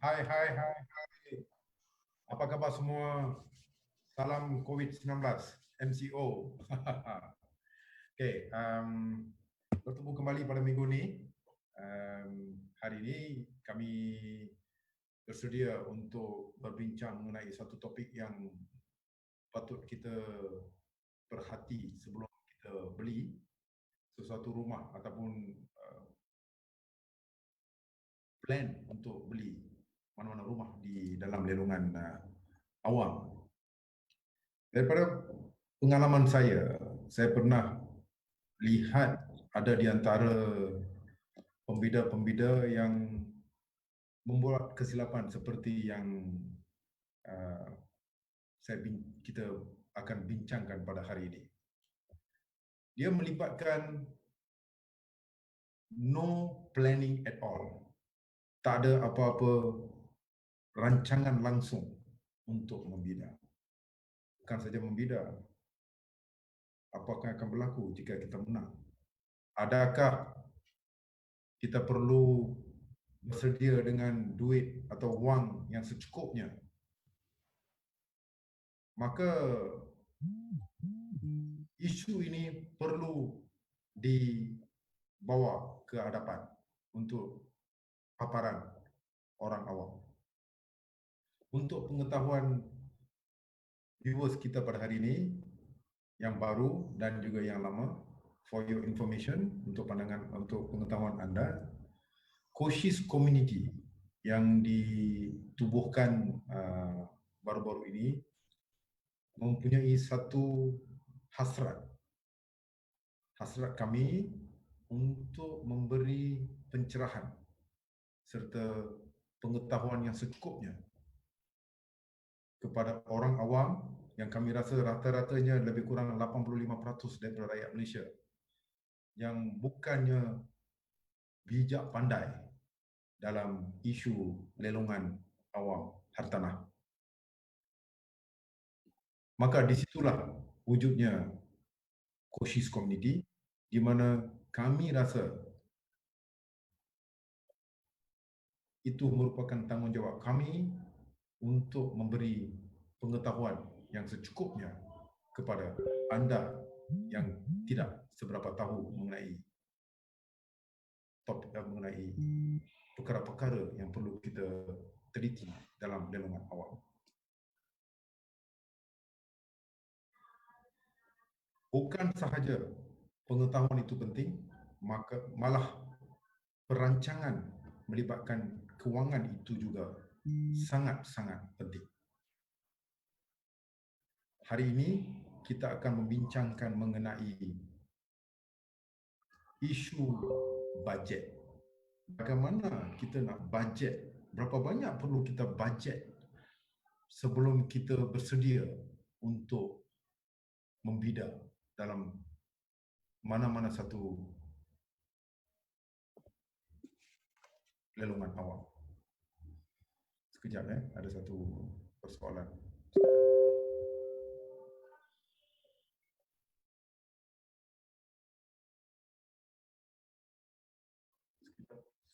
Hai. Apa khabar semua? Salam COVID-19, MCO. Okey, bertemu kembali pada minggu ni. Hari ini kami bersedia untuk berbincang mengenai satu topik yang patut kita perhati sebelum kita beli sesuatu rumah ataupun plan untuk beli mana-mana rumah di dalam lelongan awam. Daripada pengalaman saya pernah lihat ada di antara pembida-pembida yang membuat kesilapan seperti yang kita akan bincangkan pada hari ini. Dia melibatkan no planning at all. Tak ada apa-apa rancangan langsung untuk membida. Bukan saja membida, apakah akan berlaku jika kita menang? Adakah kita perlu bersedia dengan duit atau wang yang secukupnya? Maka isu ini perlu dibawa ke hadapan untuk paparan orang awam. Untuk pengetahuan viewers kita pada hari ini, yang baru dan juga yang lama, for your information, untuk pandangan, untuk pengetahuan anda, Khoshee's community yang ditubuhkan baru-baru ini mempunyai satu hasrat kami untuk memberi pencerahan serta pengetahuan yang secukupnya kepada orang awam yang kami rasa rata-ratanya lebih kurang 85% daripada rakyat Malaysia yang bukannya bijak pandai dalam isu lelongan awam hartanah. Maka disitulah wujudnya Khoshee's community, di mana kami rasa itu merupakan tanggungjawab kami untuk memberi pengetahuan yang secukupnya kepada anda yang tidak seberapa tahu mengenai topik, mengenai perkara-perkara yang perlu kita teliti dalam lelongan awam. Bukan sahaja pengetahuan itu penting, maka malah perancangan melibatkan kewangan itu juga sangat-sangat penting. Hari ini kita akan membincangkan mengenai isu bajet. Bagaimana kita nak bajet? Berapa banyak perlu kita bajet sebelum kita bersedia untuk membida dalam mana-mana satu lelongan awam. Sekejap ada satu persoalan.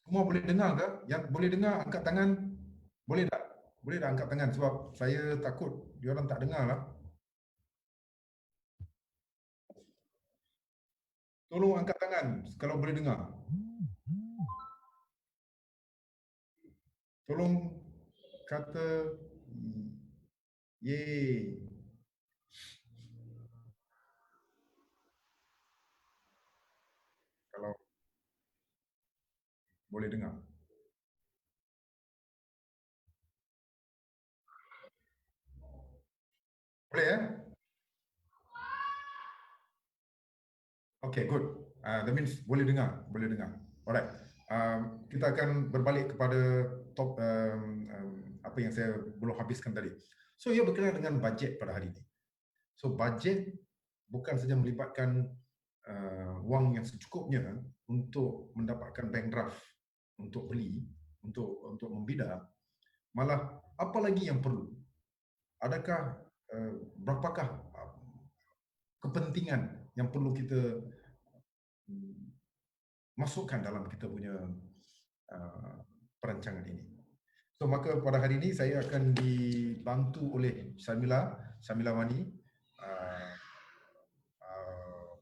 Semua boleh dengar ke? Yang boleh dengar angkat tangan. Boleh tak? Boleh tak angkat tangan sebab saya takut diorang tak dengar lah. Tolong angkat tangan kalau boleh dengar. Tolong kata yeay. Kalau boleh dengar. Boleh ya? Okay, good. That means boleh dengar, boleh dengar. Alright. Kita akan berbalik kepada apa yang saya belum habiskan tadi. So, ia berkenaan dengan bajet pada hari ini. So, bajet bukan saja melibatkan wang yang secukupnya untuk mendapatkan bank draft untuk beli, untuk membida, malah apa lagi yang perlu? Adakah berapakah kepentingan yang perlu kita masukkan dalam kita punya perancangan ini? So maka pada hari ini saya akan dibantu oleh Syamila Wani,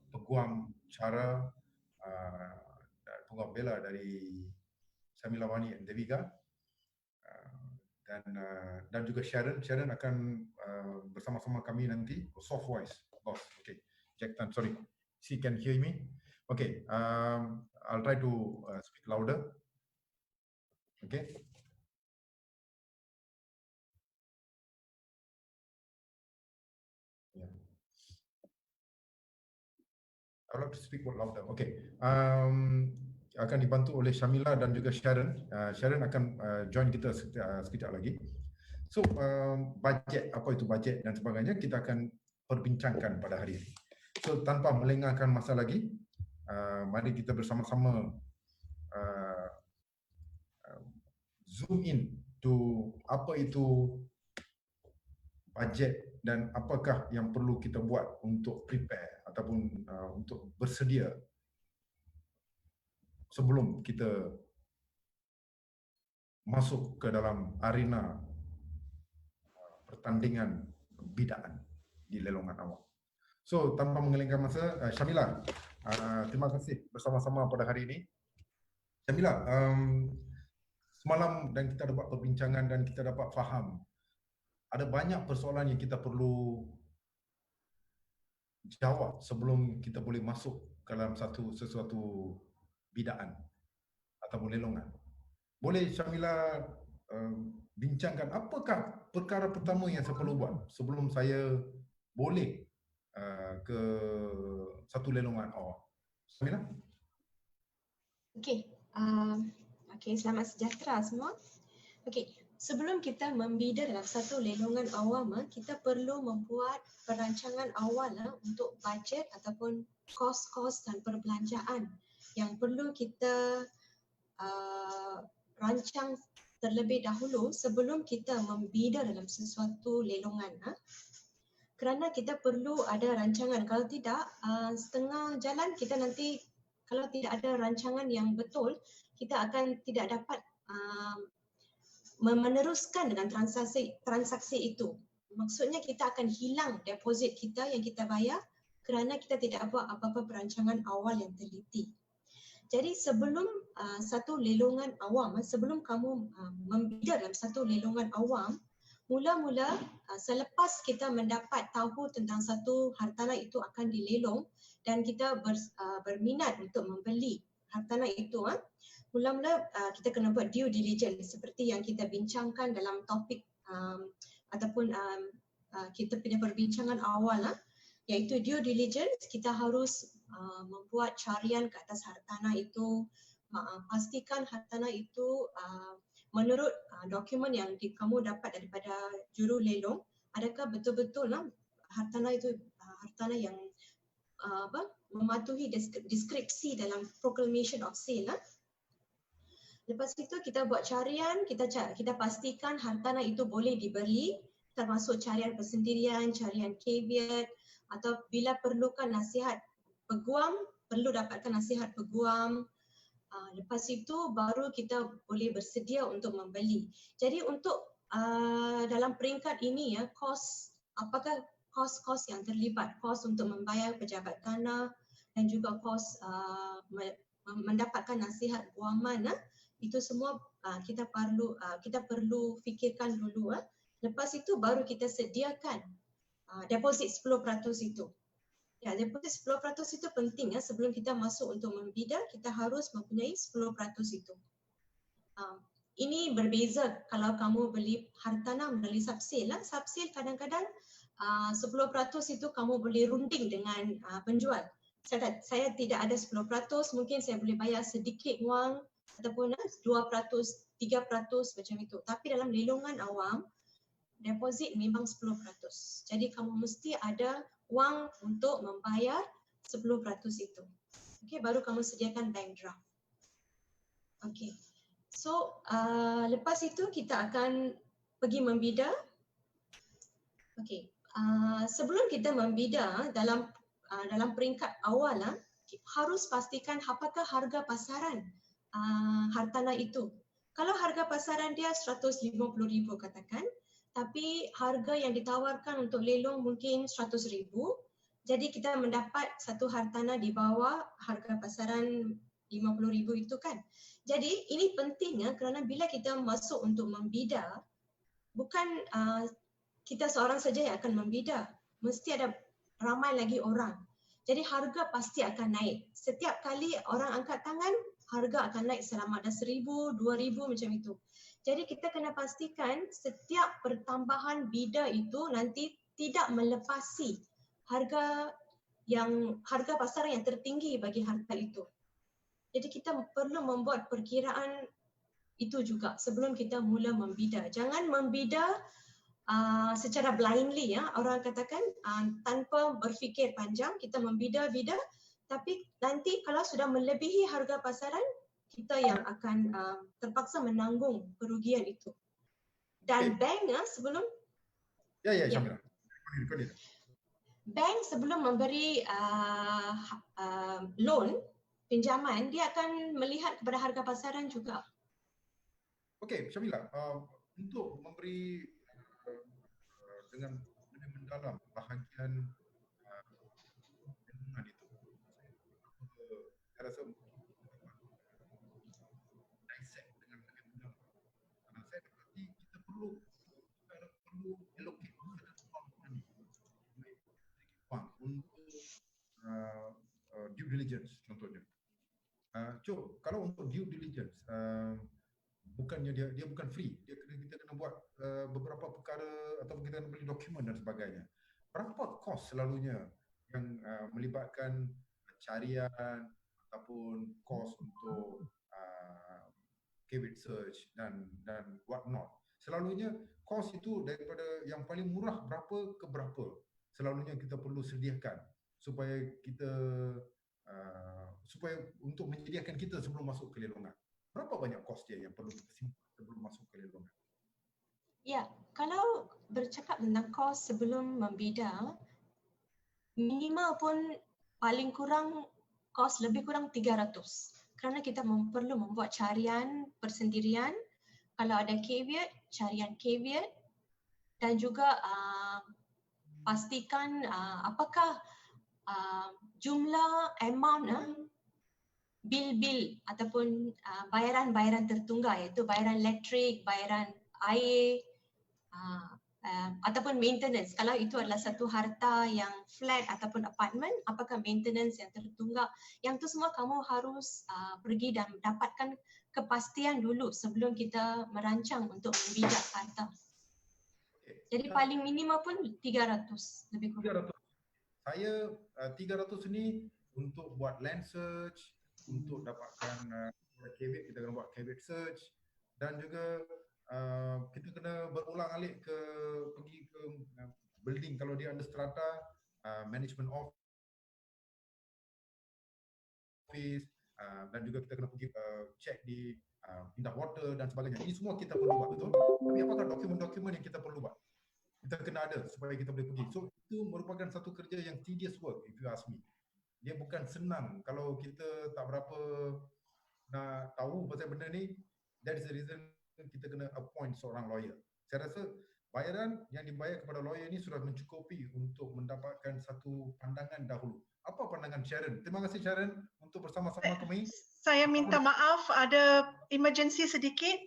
peguam cara peguam bela dari Syamila Wani and Deviga, dan juga Sharon akan bersama-sama kami nanti. Soft voice boss. Okay, Jack Tan, sorry, she can hear me. Okay, I'll try to speak louder. Okay. Yeah. I would like to speak more louder. Okay. Akan dibantu oleh Syamila dan juga Sharon. Sharon akan join kita sekejap lagi. So, bajet, apa itu bajet dan sebagainya, kita akan perbincangkan pada hari ini. So, tanpa melengahkan masa lagi, mari kita bersama-sama zoom in to apa itu bajet dan apakah yang perlu kita buat untuk prepare ataupun untuk bersedia sebelum kita masuk ke dalam arena pertandingan bidaan di lelongan awal. So, tanpa mengelengkan masa, Syamila, terima kasih bersama-sama pada hari ini. Syamila, semalam dan kita dapat perbincangan dan kita dapat faham ada banyak persoalan yang kita perlu jawab sebelum kita boleh masuk ke dalam sesuatu bidaan ataupun lelongan. Boleh Syamila bincangkan apakah perkara pertama yang saya perlu buat sebelum saya boleh ke satu lelongan awal? Syamila? Okey, selamat sejahtera semua. Okey, sebelum kita membida dalam satu lelongan awam, kita perlu membuat perancangan awal untuk bajet ataupun kos-kos dan perbelanjaan yang perlu kita rancang terlebih dahulu sebelum kita membida dalam sesuatu lelongan. Kerana kita perlu ada rancangan, kalau tidak setengah jalan kita nanti kalau tidak ada rancangan yang betul, kita akan tidak dapat meneruskan dengan transaksi itu. Maksudnya kita akan hilang deposit kita yang kita bayar kerana kita tidak buat apa-apa perancangan awal yang teliti. Jadi sebelum satu lelongan awam, sebelum kamu membida dalam satu lelongan awam, mula-mula selepas kita mendapat tahu tentang satu hartanah itu akan dilelong dan kita berminat untuk membeli hartanah itu, mula-mula kita kena buat due diligence seperti yang kita bincangkan dalam topik ataupun kita punya perbincangan awal, iaitu due diligence. Kita harus membuat carian ke atas hartanah itu, pastikan hartanah itu menurut dokumen yang kamu dapat daripada juru lelong, adakah betul-betul hartanah itu hartanah yang mematuhi deskripsi dalam proclamation of sale. Lepas itu kita buat carian, kita pastikan hartanah itu boleh dibeli, termasuk carian persendirian, carian caveat, atau bila perlukan nasihat peguam, perlu dapatkan nasihat peguam. Lepas itu baru kita boleh bersedia untuk membeli. Jadi untuk dalam peringkat ini kos, apakah kos-kos yang terlibat, kos untuk membayar pejabat tanah dan juga kos mendapatkan nasihat guaman, itu semua kita perlu fikirkan dulu. Lepas itu baru kita sediakan deposit 10% itu. Ya, deposit 10% itu penting sebelum kita masuk untuk membida, kita harus mempunyai 10% itu. Ini berbeza kalau kamu beli hartanah melalui subsale. Subsale kadang-kadang 10% itu kamu boleh runding dengan penjual. Saya tidak ada 10%, mungkin saya boleh bayar sedikit wang ataupun 2%, 3% macam itu. Tapi dalam lelongan awam, deposit memang 10%. Jadi kamu mesti ada wang untuk membayar 10% itu. Okey, baru kamu sediakan bank draft. Okey. So, lepas itu kita akan pergi membida. Okey. Sebelum kita membida dalam peringkat awal, harus pastikan apakah harga pasaran hartanah itu. Kalau harga pasaran dia 150,000 katakan, tapi harga yang ditawarkan untuk lelong mungkin 100,000, jadi kita mendapat satu hartanah di bawah harga pasaran 50,000 itu kan. Jadi ini penting kerana bila kita masuk untuk membida, bukan kita seorang saja yang akan membida, mesti ada ramai lagi orang. Jadi harga pasti akan naik. Setiap kali orang angkat tangan, harga akan naik selama ada 1,000, 2,000 macam itu. Jadi kita kena pastikan setiap pertambahan bida itu nanti tidak melepasi harga pasaran yang tertinggi bagi harta itu. Jadi kita perlu membuat perkiraan itu juga sebelum kita mula membida. Jangan membida secara blindly ya, orang katakan tanpa berfikir panjang, kita membida-bida, tapi nanti kalau sudah melebihi harga pasaran, kita yang akan terpaksa menanggung kerugian itu. Dan bank sebelum Syamila. Bank sebelum memberi loan, pinjaman, dia akan melihat kepada harga pasaran juga. Okey, Syamila, untuk memberi dengan mendalam bahagian lingkungan itu, saya rasa dissect dengan lebih mendalam. Saya dapati kita perlu allocate untuk due diligence contohnya. Kalau untuk due diligence, bukannya dia bukan free, kita kena buat beberapa perkara ataupun kita kena beli dokumen dan sebagainya. Berapa kos selalunya yang melibatkan carian ataupun kos untuk keyword search dan what not. Selalunya kos itu daripada yang paling murah berapa ke berapa selalunya kita perlu sediakan supaya kita supaya untuk menyediakan kita sebelum masuk ke lelongan. Berapa banyak kos dia yang perlu kita simpan sebelum masuk ke lelongan? Ya, kalau bercakap tentang kos sebelum membida, minimal pun paling kurang kos lebih kurang 300. Kerana kita perlu membuat carian persendirian, kalau ada keyword, carian keyword, dan juga pastikan apakah jumlah amount bil-bil ataupun bayaran-bayaran tertunggak, iaitu bayaran elektrik, bayaran air, ataupun maintenance. Kalau itu adalah satu harta yang flat ataupun apartment, apakah maintenance yang tertunggak, yang tu semua kamu harus pergi dan dapatkan kepastian dulu sebelum kita merancang untuk membida harta. Jadi paling minimum pun 300 lebih kurang. 300. Saya 300 ni untuk buat land search, untuk dapatkan keyword, kita kena buat keyword search, dan juga kita kena berulang-alik pergi ke building kalau dia ada strata, management office, dan juga kita kena pergi check di pindah water dan sebagainya. Ini semua kita perlu buat, betul? Tapi apakah dokumen-dokumen yang kita perlu buat? Kita kena ada supaya kita boleh pergi. So itu merupakan satu kerja yang tedious work, if you ask me. Dia bukan senang kalau kita tak berapa nak tahu pasal benda ni. That is the reason kita kena appoint seorang lawyer. Saya rasa bayaran yang dibayar kepada lawyer ni sudah mencukupi untuk mendapatkan satu pandangan dahulu. Apa pandangan Sharon? Terima kasih Sharon untuk bersama-sama kami. Saya minta maaf, ada emergency sedikit.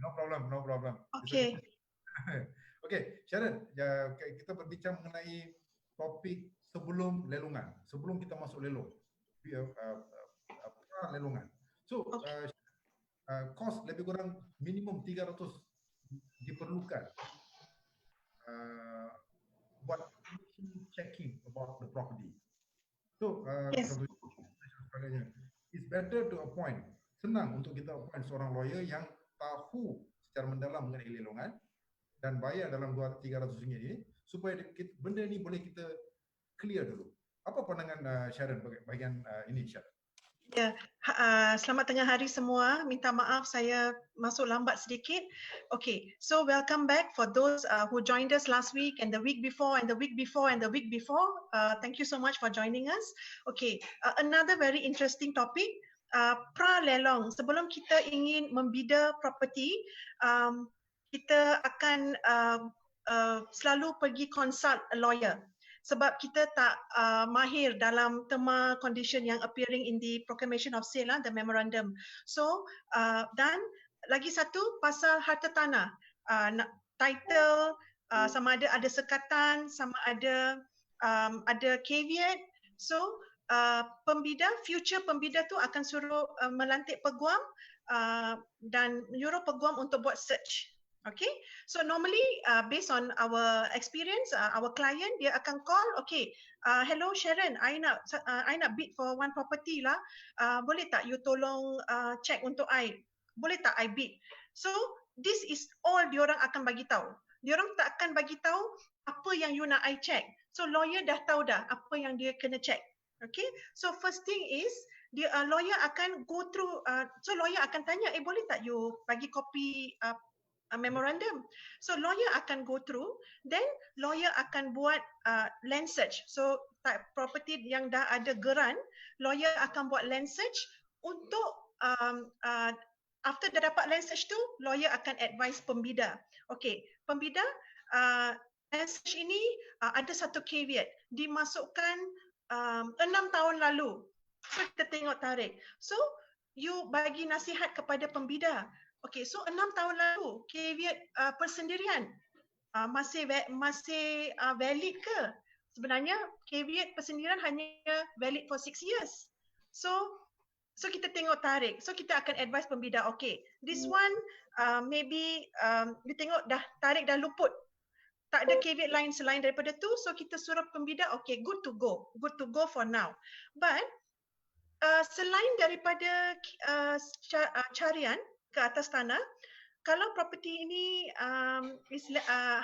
No problem, no problem. Okey. Okey, Sharon, kita berbincang mengenai topik sebelum lelongan. Sebelum kita masuk lelong. Lelongan. So, kos lebih kurang minimum 300 diperlukan buat checking about the property. So, Yes. it's better to appoint. Senang untuk kita appoint seorang lawyer yang tahu secara mendalam mengenai lelongan dan bayar dalam 300 ringgit ini supaya benda ni boleh kita clear dulu. Apa pandangan Sharon bahagian ini, Sharon? Ya, selamat tengah hari semua. Minta maaf saya masuk lambat sedikit. Okay, so welcome back for those who joined us last week and the week before and the week before and the week before. Thank you so much for joining us. Okay, another very interesting topic. pra-lelong. Sebelum kita ingin membida property, kita akan selalu pergi consult a lawyer. Sebab kita tak mahir dalam terma condition yang appearing in the proclamation of sale, the memorandum. So, dan lagi satu pasal harta tanah, title, sama ada sekatan, sama ada caveat. So, future pembida tu akan suruh melantik peguam dan menyuruh peguam untuk buat search. Okay, so normally based on our experience, our client dia akan call, okay, hello Sharon, I nak bid for one property lah, boleh tak you tolong check untuk I, boleh tak I bid? So this is all diorang akan bagi tahu. Diorang tak akan bagi tahu apa yang you nak I check. So lawyer dah tahu dah apa yang dia kena check. Okay, so first thing is lawyer akan go through, so lawyer akan tanya, boleh tak you bagi kopi memorandum. So lawyer akan go through, then lawyer akan buat land search. So property yang dah ada geran, lawyer akan buat land search untuk after dah dapat land search tu, lawyer akan advise pembida. Okay, pembida, land search ini ada satu caveat, dimasukkan 6 tahun lalu. So kita tengok tarikh. So you bagi nasihat kepada pembida. Okay, so 6 tahun lalu, caveat persendirian masih valid ke? Sebenarnya caveat persendirian hanya valid for 6 years. So kita tengok tarikh. So kita akan advise pembida, okay, this one maybe dia tengok dah tarikh dah luput. Tak ada caveat lain selain daripada tu, so kita suruh pembida, okay, good to go for now. But selain daripada carian ke atas tanah, kalau property ini is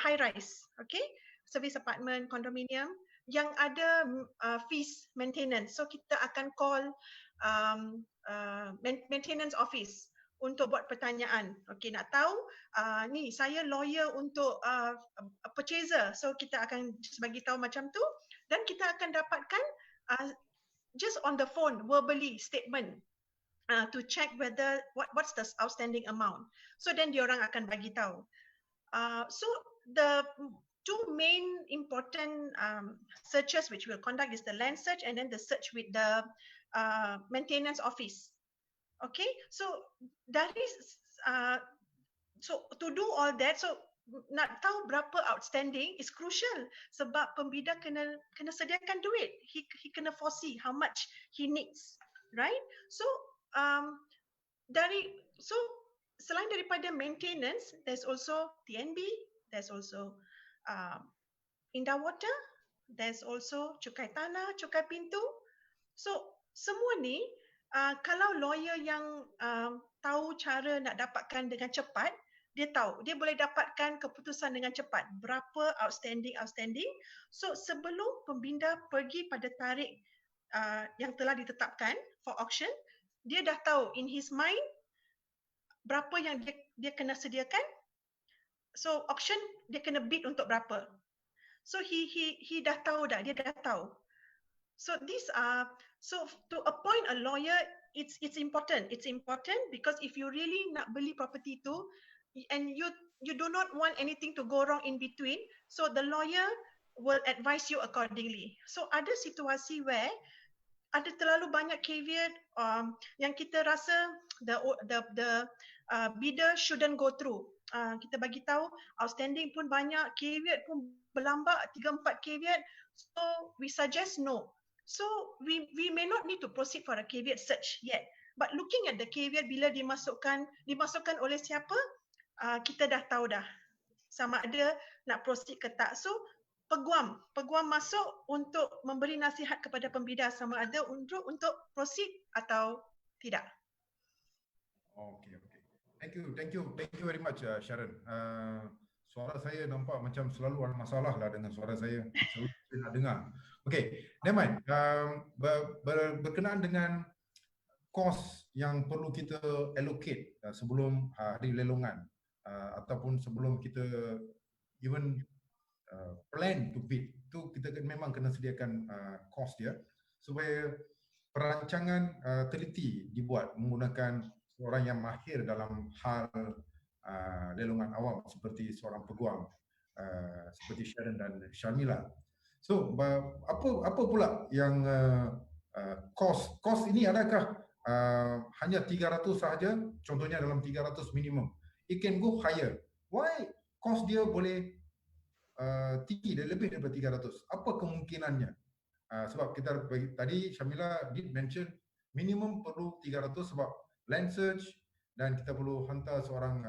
high rise, okay, service apartment, condominium yang ada fees maintenance, so kita akan call maintenance office untuk buat pertanyaan. Okay, nak tahu ni saya lawyer untuk purchaser, so kita akan just bagi tahu macam tu, dan kita akan dapatkan just on the phone verbally statement to check whether what's the outstanding amount. So then diorang akan bagi tahu. So the two main important searches which we'll conduct is the land search and then the search with the maintenance office. Okay, so that is so to do all that, so nak tahu berapa outstanding is crucial sebab pembida kena sediakan duit. He kena foresee how much he needs, right? So selain daripada maintenance, there's also TNB, there's also indah water, there's also cukai tanah, cukai pintu. So semua ni kalau lawyer yang tahu cara nak dapatkan dengan cepat, dia tahu, dia boleh dapatkan keputusan dengan cepat berapa outstanding. So sebelum pembina pergi pada tarikh yang telah ditetapkan for auction, dia dah tahu in his mind berapa yang dia kena sediakan. So auction dia kena bid untuk berapa. So he dah tahu dah, dia dah tahu. So these are, so to appoint a lawyer, it's important. It's important because if you really nak beli property tu and you do not want anything to go wrong in between, so the lawyer will advise you accordingly. So ada situasi where ada terlalu banyak caveat yang kita rasa the bidder shouldn't go through. Kita bagi tahu outstanding pun banyak, caveat pun berlambak 3-4 caveat, so we suggest no. So we may not need to proceed for a caveat search yet, but looking at the caveat bila dimasukkan oleh siapa, kita dah tahu dah sama ada nak proceed ke tak. So peguam masuk untuk memberi nasihat kepada pembida sama ada untuk proceed atau tidak. Okay. Thank you very much, Sharon. Suara saya nampak macam selalu ada masalah lah dengan suara saya. Selalu saya nak dengar. Okay, never mind. Berkenaan dengan kos yang perlu kita allocate sebelum hari lelongan ataupun sebelum kita even plan to bid, tu kita memang kena sediakan kos dia supaya perancangan teliti dibuat menggunakan orang yang mahir dalam hal lelongan awam seperti seorang peguam seperti Sharon dan Shamila. So apa pula yang kos ini adakah hanya 300 sahaja, contohnya dalam 300 minimum, it can go higher. Why kos dia boleh tinggi dan lebih daripada 300? Apa kemungkinannya? Sebab kita tadi Shamila did mention minimum perlu 300 sebab land search dan kita perlu hantar seorang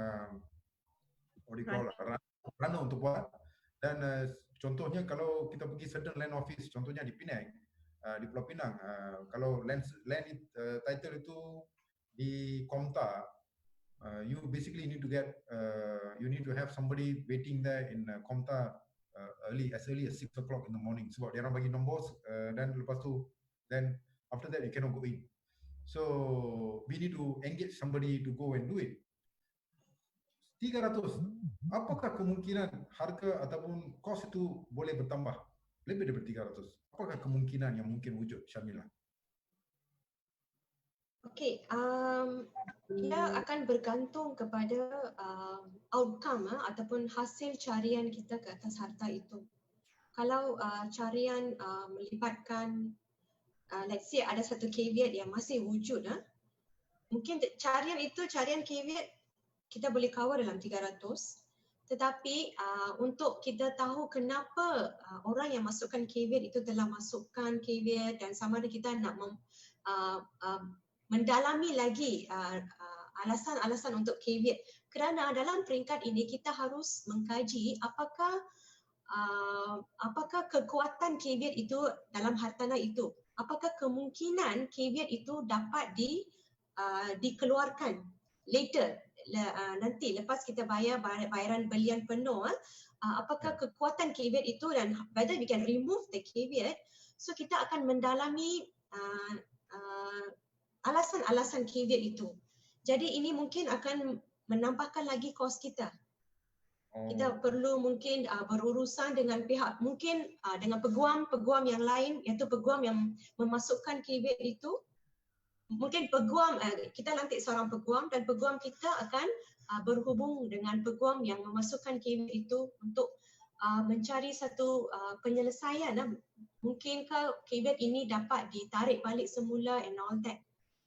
runner untuk buat. Dan contohnya kalau kita pergi certain land office, contohnya di Penang, di Pulau Pinang, kalau land title itu di Komta, you basically need to get you need to have somebody waiting there in Komta as early as 6 o'clock in the morning sebab dia orang bagi nombor dan lepas tu then after that you cannot go in. So we need to engage somebody to go and do it. 300. Apakah kemungkinan harga ataupun kos itu boleh bertambah lebih daripada 300? Apakah kemungkinan yang mungkin wujud, Shamila? Okey, ia akan bergantung kepada outcome ataupun hasil carian kita ke atas harta itu. Kalau carian melibatkan let's say ada satu caveat yang masih wujud, mungkin carian caveat kita boleh cover dalam 300, tetapi untuk kita tahu kenapa orang yang masukkan caveat itu telah masukkan caveat dan sama ada kita nak mendalami lagi alasan-alasan untuk caveat, kerana dalam peringkat ini kita harus mengkaji apakah kekuatan caveat itu dalam hartanah itu, apakah kemungkinan caveat itu dapat dikeluarkan later, nanti lepas kita bayar bayaran belian penuh, apakah kekuatan caveat itu dan whether we can remove the caveat. So kita akan mendalami alasan-alasan caveat itu. Jadi ini mungkin akan menambahkan lagi kos kita. Kita perlu mungkin berurusan dengan pihak, mungkin dengan peguam yang lain, iaitu peguam yang memasukkan caveat itu. Mungkin peguam, kita lantik seorang peguam dan peguam kita akan berhubung dengan peguam yang memasukkan caveat itu untuk mencari satu penyelesaian. Mungkinkah caveat ini dapat ditarik balik semula and all that.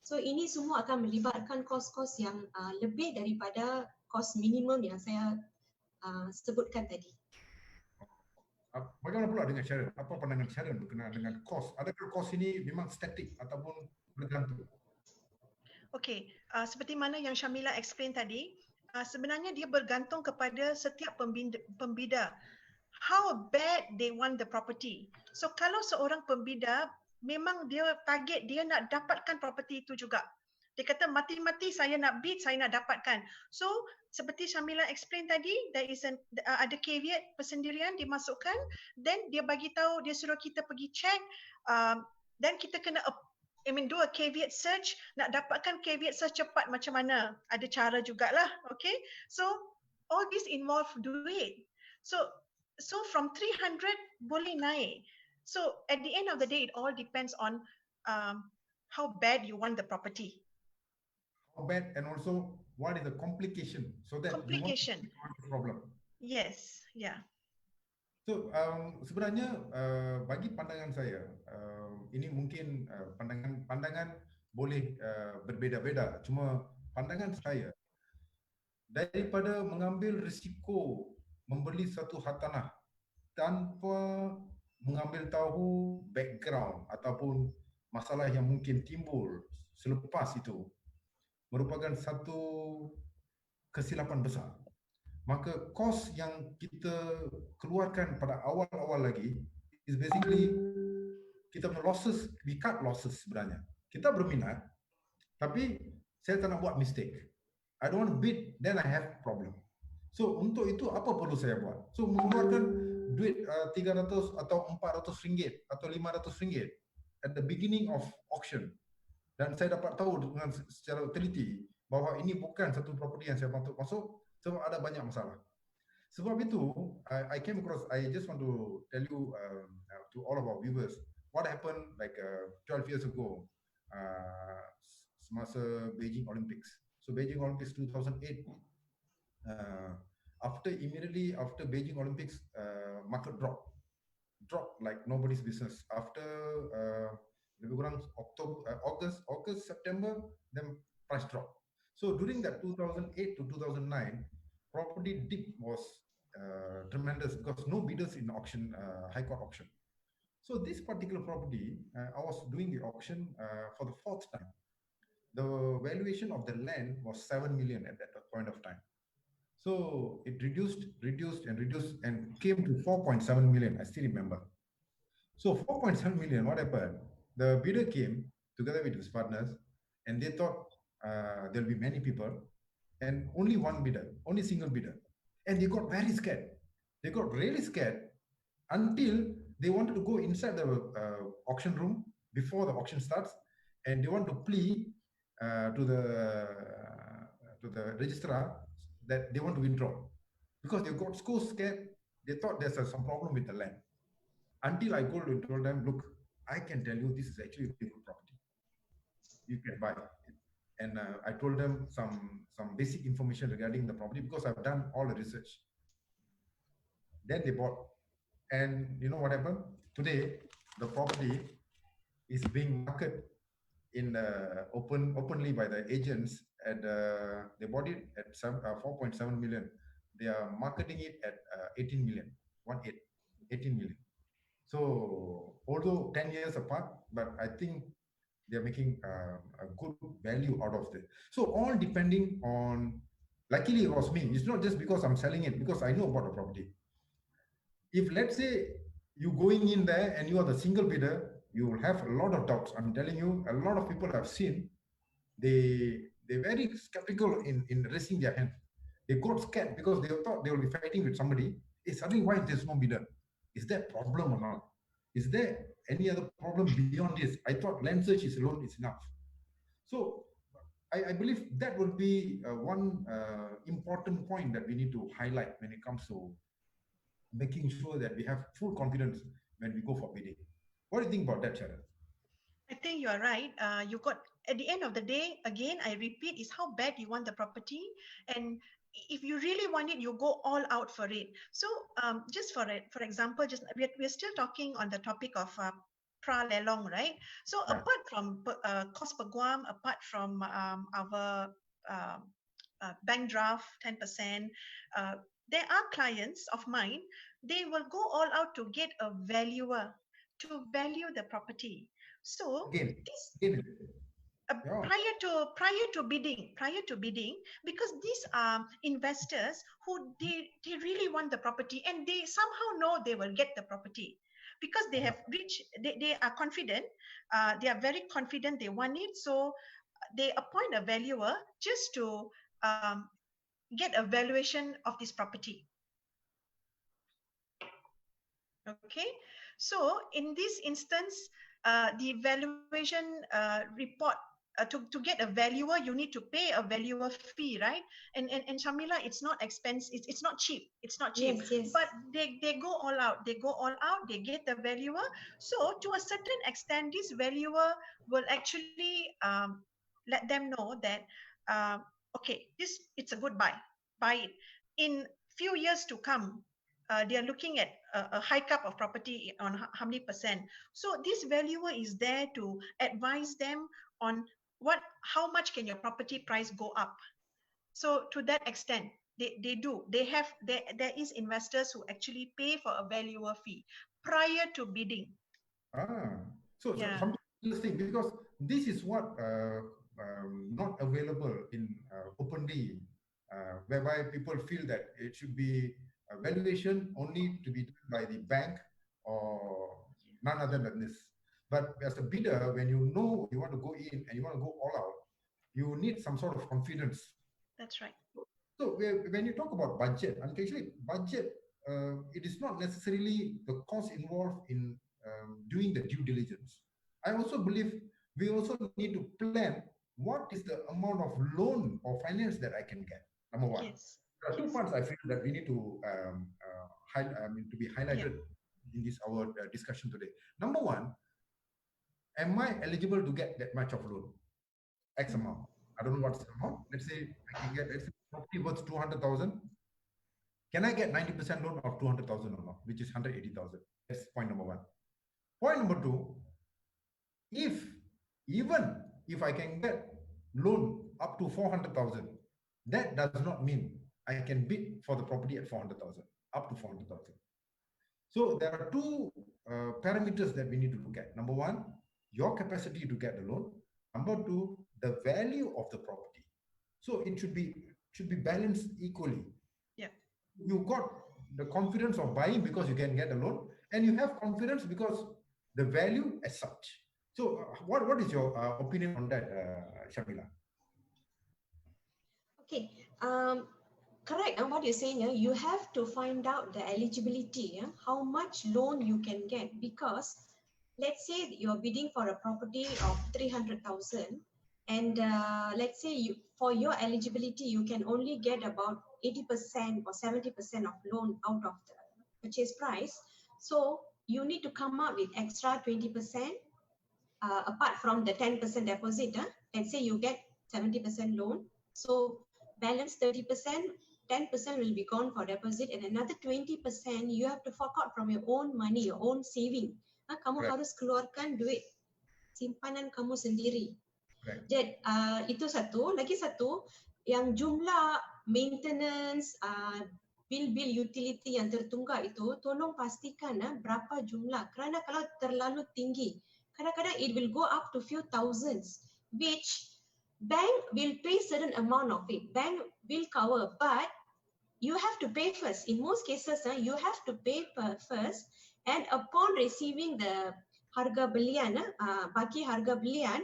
So ini semua akan melibatkan kos-kos yang lebih daripada kos minimum yang saya sebutkan tadi. Bagaimana pula dengan Sharon? Apa pandangan Sharon berkenaan dengan kos? Adakah kos ini memang statik ataupun bergantung? Okey, seperti mana yang Shamila explain tadi, sebenarnya dia bergantung kepada setiap pembida. How bad they want the property. So kalau seorang pembida memang dia target dia nak dapatkan property itu juga. Dia kata mati-mati saya nak bid, saya nak dapatkan. So seperti Shamila explain tadi, there is ada caveat persendirian dimasukkan, then dia bagi tahu, dia suruh kita pergi check, dan kita kena do a caveat search, nak dapatkan caveat secepat macam mana. Ada cara jugalah, okay? So all this involve duit. So from 300 boleh naik. So at the end of the day, it all depends on how bad you want the property. How bad, and also what is the complication, so that you want to solve the problem. Yes, yeah. So sebenarnya bagi pandangan saya, ini mungkin pandangan boleh berbeza-beza. Cuma pandangan saya, daripada mengambil risiko membeli satu hartanah tanpa mengambil tahu background ataupun masalah yang mungkin timbul selepas itu, merupakan satu kesilapan besar. Maka kos yang kita keluarkan pada awal-awal lagi is basically kita punya losses, we cut losses sebenarnya. Kita berminat, tapi saya tak nak buat mistake. I don't want to bid, then I have problem. So untuk itu apa perlu saya buat? So mengeluarkan duit 300 atau 400 ringgit atau 500 ringgit at the beginning of auction. Dan saya dapat tahu dengan secara teliti bahawa ini bukan satu property yang saya patut masuk sebab ada banyak masalah. Sebab itu, I came across, I just want to tell you to all of our viewers, what happened like 12 years ago semasa Beijing Olympics. So Beijing Olympics 2008, immediately after Beijing Olympics, market dropped like nobody's business. After lebih kurang August, September, then price dropped. So during that 2008 to 2009, property dip was tremendous because no bidders in auction, high court auction. So this particular property, I was doing the auction for the fourth time. The valuation of the land was 7 million at that point of time. So it reduced and came to 4.7 million. I still remember. So 4.7 million, what happened? The bidder came together with his partners and they thought there'll be many people and only one bidder, only single bidder. And they got very scared. They got really scared until they wanted to go inside the auction room before the auction starts, and they want to plea to the registrar that they want to withdraw because they got so scared. They thought there's some problem with the land. Until I told them, look, I can tell you this is actually a good property. You can buy it. And I told them some basic information regarding the property because I've done all the research. Then they bought. And you know what happened? Today, the property is being marketed in openly by the agents at they bought it at 4.7 million. They are marketing it at 18 million, 18 million. So although 10 years apart, but I think they're making a good value out of it. So all depending on, luckily it was me. It's not just because I'm selling it, because I know about the property. If let's say you going in there and you are the single bidder, you will have a lot of doubts. I'm telling you, a lot of people have seen, they're very skeptical in raising their hand. They got scared because they thought they will be fighting with somebody. Suddenly, why there's no bidder? Is there a problem or not? Is there any other problem beyond this? I thought land search is alone is enough. So I believe that will be one important point that we need to highlight when it comes to making sure that we have full confidence when we go for bidding. What do you think about that, Sharon? I think you are right. You got, at the end of the day, again, I repeat, is how bad you want the property. And if you really want it, you go all out for it. So just for example, just we're still talking on the topic of lelong, right? So Right. apart from cost per guam, apart from our bank draft 10%, there are clients of mine, they will go all out to get a valuer to value the property. So Again, prior to bidding, because these are investors who they really want the property and they somehow know they will get the property because they have reached, they are confident, they are very confident they want it. So they appoint a valuer just to get a valuation of this property. Okay, so in this instance, the valuation report, to get a valuer, you need to pay a valuer fee, right? And Shamila, it's not expensive, it's not cheap. It's not cheap. Yes. But they go all out. They go all out. They get the valuer. So to a certain extent, this valuer will actually let them know that okay, it's a good buy. Buy it. In few years to come, they are looking at a hike up of property on how many percent. So this valuer is there to advise them on how much can your property price go up. So to that extent, there is investors who actually pay for a valuer fee prior to bidding. So something interesting, because this is what not available in openly, whereby people feel that it should be a valuation only to be done by the bank or none other than this. But as a bidder, when you know you want to go in and you want to go all out, you need some sort of confidence. That's right. So when you talk about budget, and actually budget, it is not necessarily the cost involved in doing the due diligence. I also believe we also need to plan what is the amount of loan or finance that I can get. Number one. Yes. There are 2 points I feel that we need to to be highlighted in this our discussion today. Number one, am I eligible to get that much of loan? X amount. I don't know what's the amount. Let's say I can get, let's say property worth 200,000. Can I get 90% loan of 200,000 or not, which is 180,000? That's point number one. Point number two, even if I can get loan up to 400,000, that does not mean I can bid for the property at 400,000, up to 400,000. So there are two parameters that we need to look at. Number one, your capacity to get the loan. Number two, the value of the property. So it should be balanced equally. Yeah. You got the confidence of buying because you can get a loan, and you have confidence because the value as such. So what is your opinion on that, Shamila? Okay, correct. What you're saying, you have to find out the eligibility, how much loan you can get, because let's say you're bidding for a property of 300,000, and let's say for your eligibility, you can only get about 80% or 70% of loan out of the purchase price. So you need to come up with extra 20%, apart from the 10% deposit. Let's say you get 70% loan, so balance 30%, 10% will be gone for deposit, and another 20% you have to fork out from your own money, your own saving. Kamu Right. harus keluarkan duit simpanan kamu sendiri. Right. Jadi itu satu. Lagi satu, yang jumlah maintenance, bil-bil utility yang tertunggak itu, tolong pastikan berapa jumlah. Kerana kalau terlalu tinggi, kadang-kadang it will go up to few thousands, which bank will pay certain amount of it. Bank will cover, but you have to pay first. In most cases, you have to pay first, and upon receiving the harga belian, baki harga belian,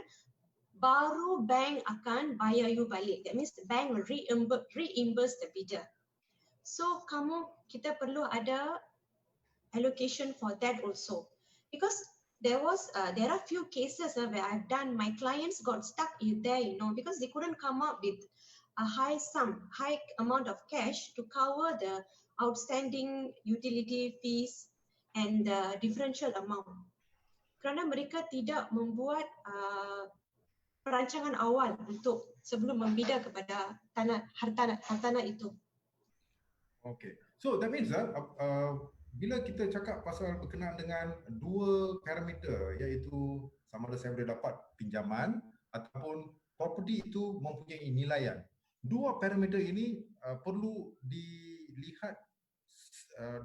baru bank akan bayar you balik. That means the bank will reimburse the bidder. So kita perlu ada allocation for that also, because there are few cases where I've done, my clients got stuck there, because they couldn't come up with a high amount of cash to cover the outstanding utility fees and the differential amount. Kerana mereka tidak membuat perancangan awal untuk sebelum membida kepada hartanah itu. Okay, so that means bila kita cakap pasal berkenaan dengan dua parameter, iaitu sama ada saya boleh dapat pinjaman ataupun property itu mempunyai nilaian. Dua parameter ini perlu dilihat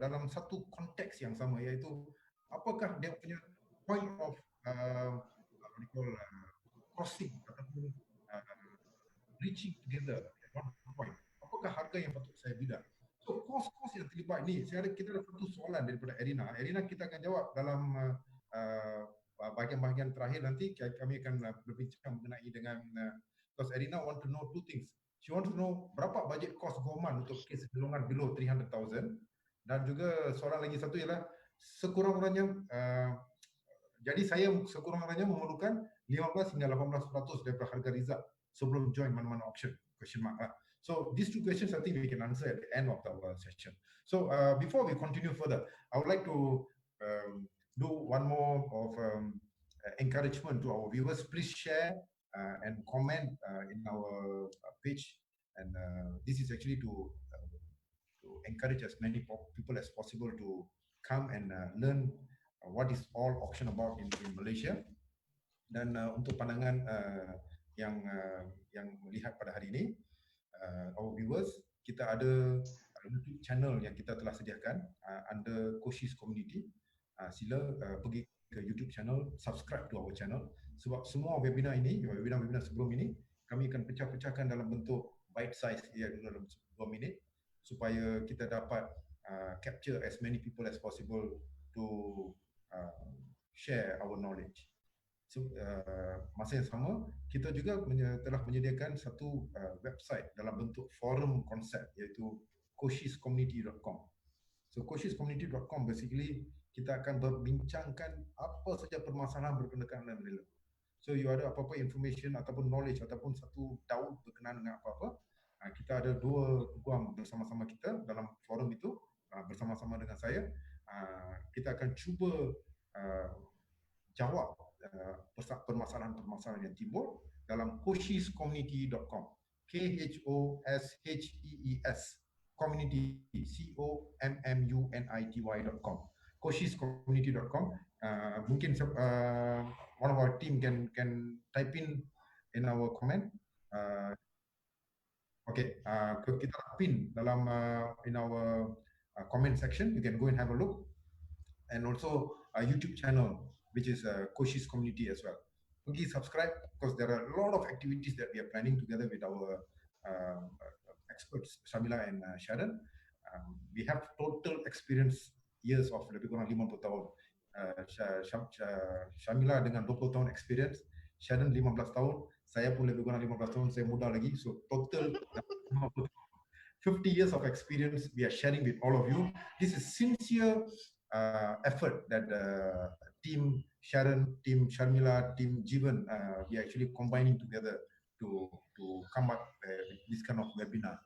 dalam satu konteks yang sama, iaitu apakah dia punya point of crossing ataupun reaching together at one point. Apakah harga yang patut saya bida? So kos-kos yang terlibat ni, kita ada satu soalan daripada Erina. Erina kita akan jawab dalam bahagian-bahagian terakhir nanti. Kami akan berbincang mengenai dengan because Erina want to know two things. She want to know berapa bajet kos government untuk kes golongan below 300,000, dan juga soalan lagi satu ialah sekurang-kurangnya jadi saya sekurang-kurangnya memerlukan 15 hingga 18% daripada harga rizal sebelum join mana-mana auction, question mark lah. So these two questions I think we can answer at the end of our session. So before we continue further, I would like to do one more of encouragement to our viewers. Please share and comment in our page, and this is actually to encourage as many people as possible to come and learn what is all auction about in Malaysia. Dan untuk pandangan yang melihat pada hari ini, our viewers, kita ada YouTube channel yang kita telah sediakan under Khoshee's community. Sila pergi ke YouTube channel, subscribe to our channel, sebab semua webinar ini, webinar sebelum ini, kami akan pecah-pecahkan dalam bentuk bite size, iaitu dalam 2 minit, supaya kita dapat capture as many people as possible to share our knowledge. So, masa yang sama, kita juga telah menyediakan satu website dalam bentuk forum konsep, iaitu khosheescommunity.com. So khosheescommunity.com basically kita akan berbincangkan apa saja permasalahan berkenaan dengan lelong. So you ada apa-apa information ataupun knowledge ataupun satu doubt berkenaan dengan apa-apa, kita ada dua peguam bersama-sama kita dalam forum itu, bersama-sama dengan saya. Kita akan cuba jawab permasalahan-permasalahan yang timbul dalam khosheescommunity.com. KHOSHEES community, COMMUNITY.com. khosheescommunity.com. Mungkin one of our team can type in our comment. Okay, kita pin dalam in our comment section. You can go and have a look, and also a YouTube channel which is Khoshee's community as well. Please subscribe because there are a lot of activities that we are planning together with our experts Shamila and Sharon. We have total experience years of lebih kurang 50 tahun. Shamila dengan 20 tahun experience, Sharon 15 tahun, saya pun lebih kurang 15 tahun, saya muda lagi. So total 50 years of experience we are sharing with all of you. This is sincere effort that team Sharon, team Sharmila, team Jivan, we are actually combining together to come up with this kind of webinar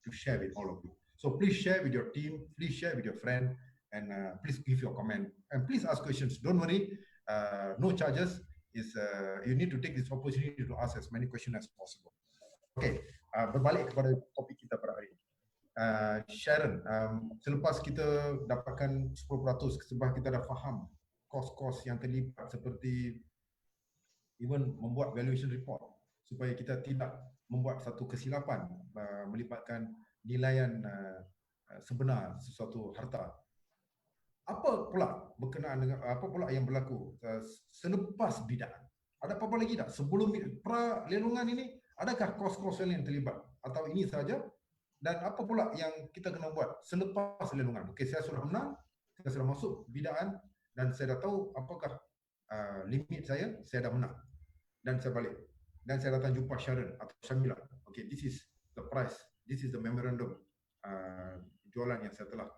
to share with all of you. So please share with your team, please share with your friend, and please give your comment and please ask questions. Don't worry, no charges. You need to take this opportunity to ask as many questions as possible. Okay, berbalik kepada topik kita pada hari ini. Sharon, selepas kita dapatkan 10%, sebab kita dah faham kos-kos yang terlibat seperti even membuat valuation report supaya kita tidak membuat satu kesilapan melibatkan nilaian sebenar sesuatu harta. Apa pula berkenaan dengan apa pula yang berlaku selepas bidaan? Ada apa-apa lagi tak? Sebelum pra lelongan ini, adakah kos-kos yang terlibat atau ini saja? Dan apa pula yang kita kena buat selepas lelongan? Okey, saya sudah menang, saya sudah masuk bidaan dan saya dah tahu apakah limit saya dah menang. Dan saya balik. Dan saya datang jumpa Sharon atau Shamila. Okey, this is the price. This is the memorandum jualan yang saya telah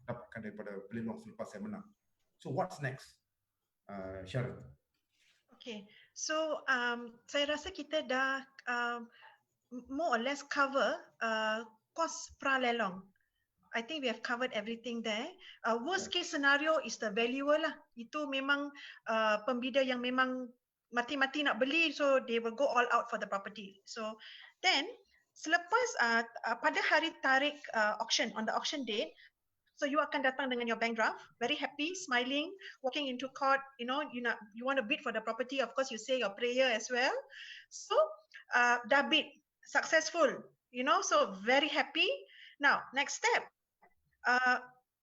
dapatkan daripada pelelong selepas saya menang. So what's next, Sharon? Okay, so saya rasa kita dah more or less cover cost pra lelong. I think we have covered everything there. Worst case scenario is the valuer lah. Itu memang pembida yang memang mati-mati nak beli, so they will go all out for the property. So then selepas pada hari tarik auction, on the auction date, so you akan datang dengan your bank draft, very happy, smiling, walking into court, you want to bid for the property, of course you say your prayer as well. So dah bid, successful, so very happy. Now, next step,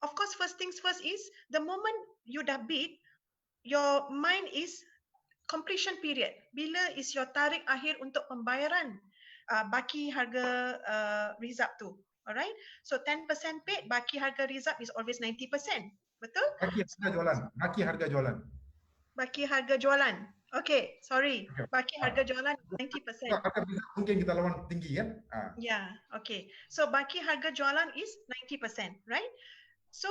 of course first things first is, the moment you dah bid, your mind is completion period. Bila is your tarik akhir untuk pembayaran baki harga rizab tu? Alright, so 10% paid, baki harga rizab is always 90%. Betul? Baki harga jualan. Baki harga jualan. Baki harga jualan. Okay, sorry. Baki harga jualan 90%. Harga rizab mungkin kita lawan tinggi kan? Yeah, okay. So baki harga jualan is 90%, right? So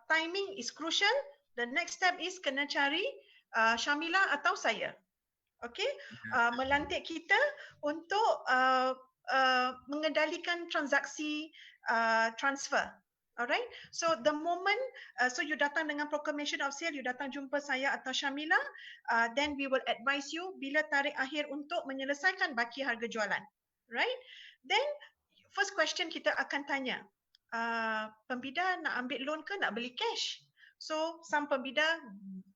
timing is crucial. The next step is kena cari Shamila atau saya. Okay, melantik kita untuk mengendalikan transaksi transfer. Alright, so the moment so you datang dengan proclamation of sale, you datang jumpa saya atau Shamila, then we will advise you bila tarik akhir untuk menyelesaikan baki harga jualan. Right, then first question kita akan tanya, pembida nak ambil loan ke nak beli cash? So some pembida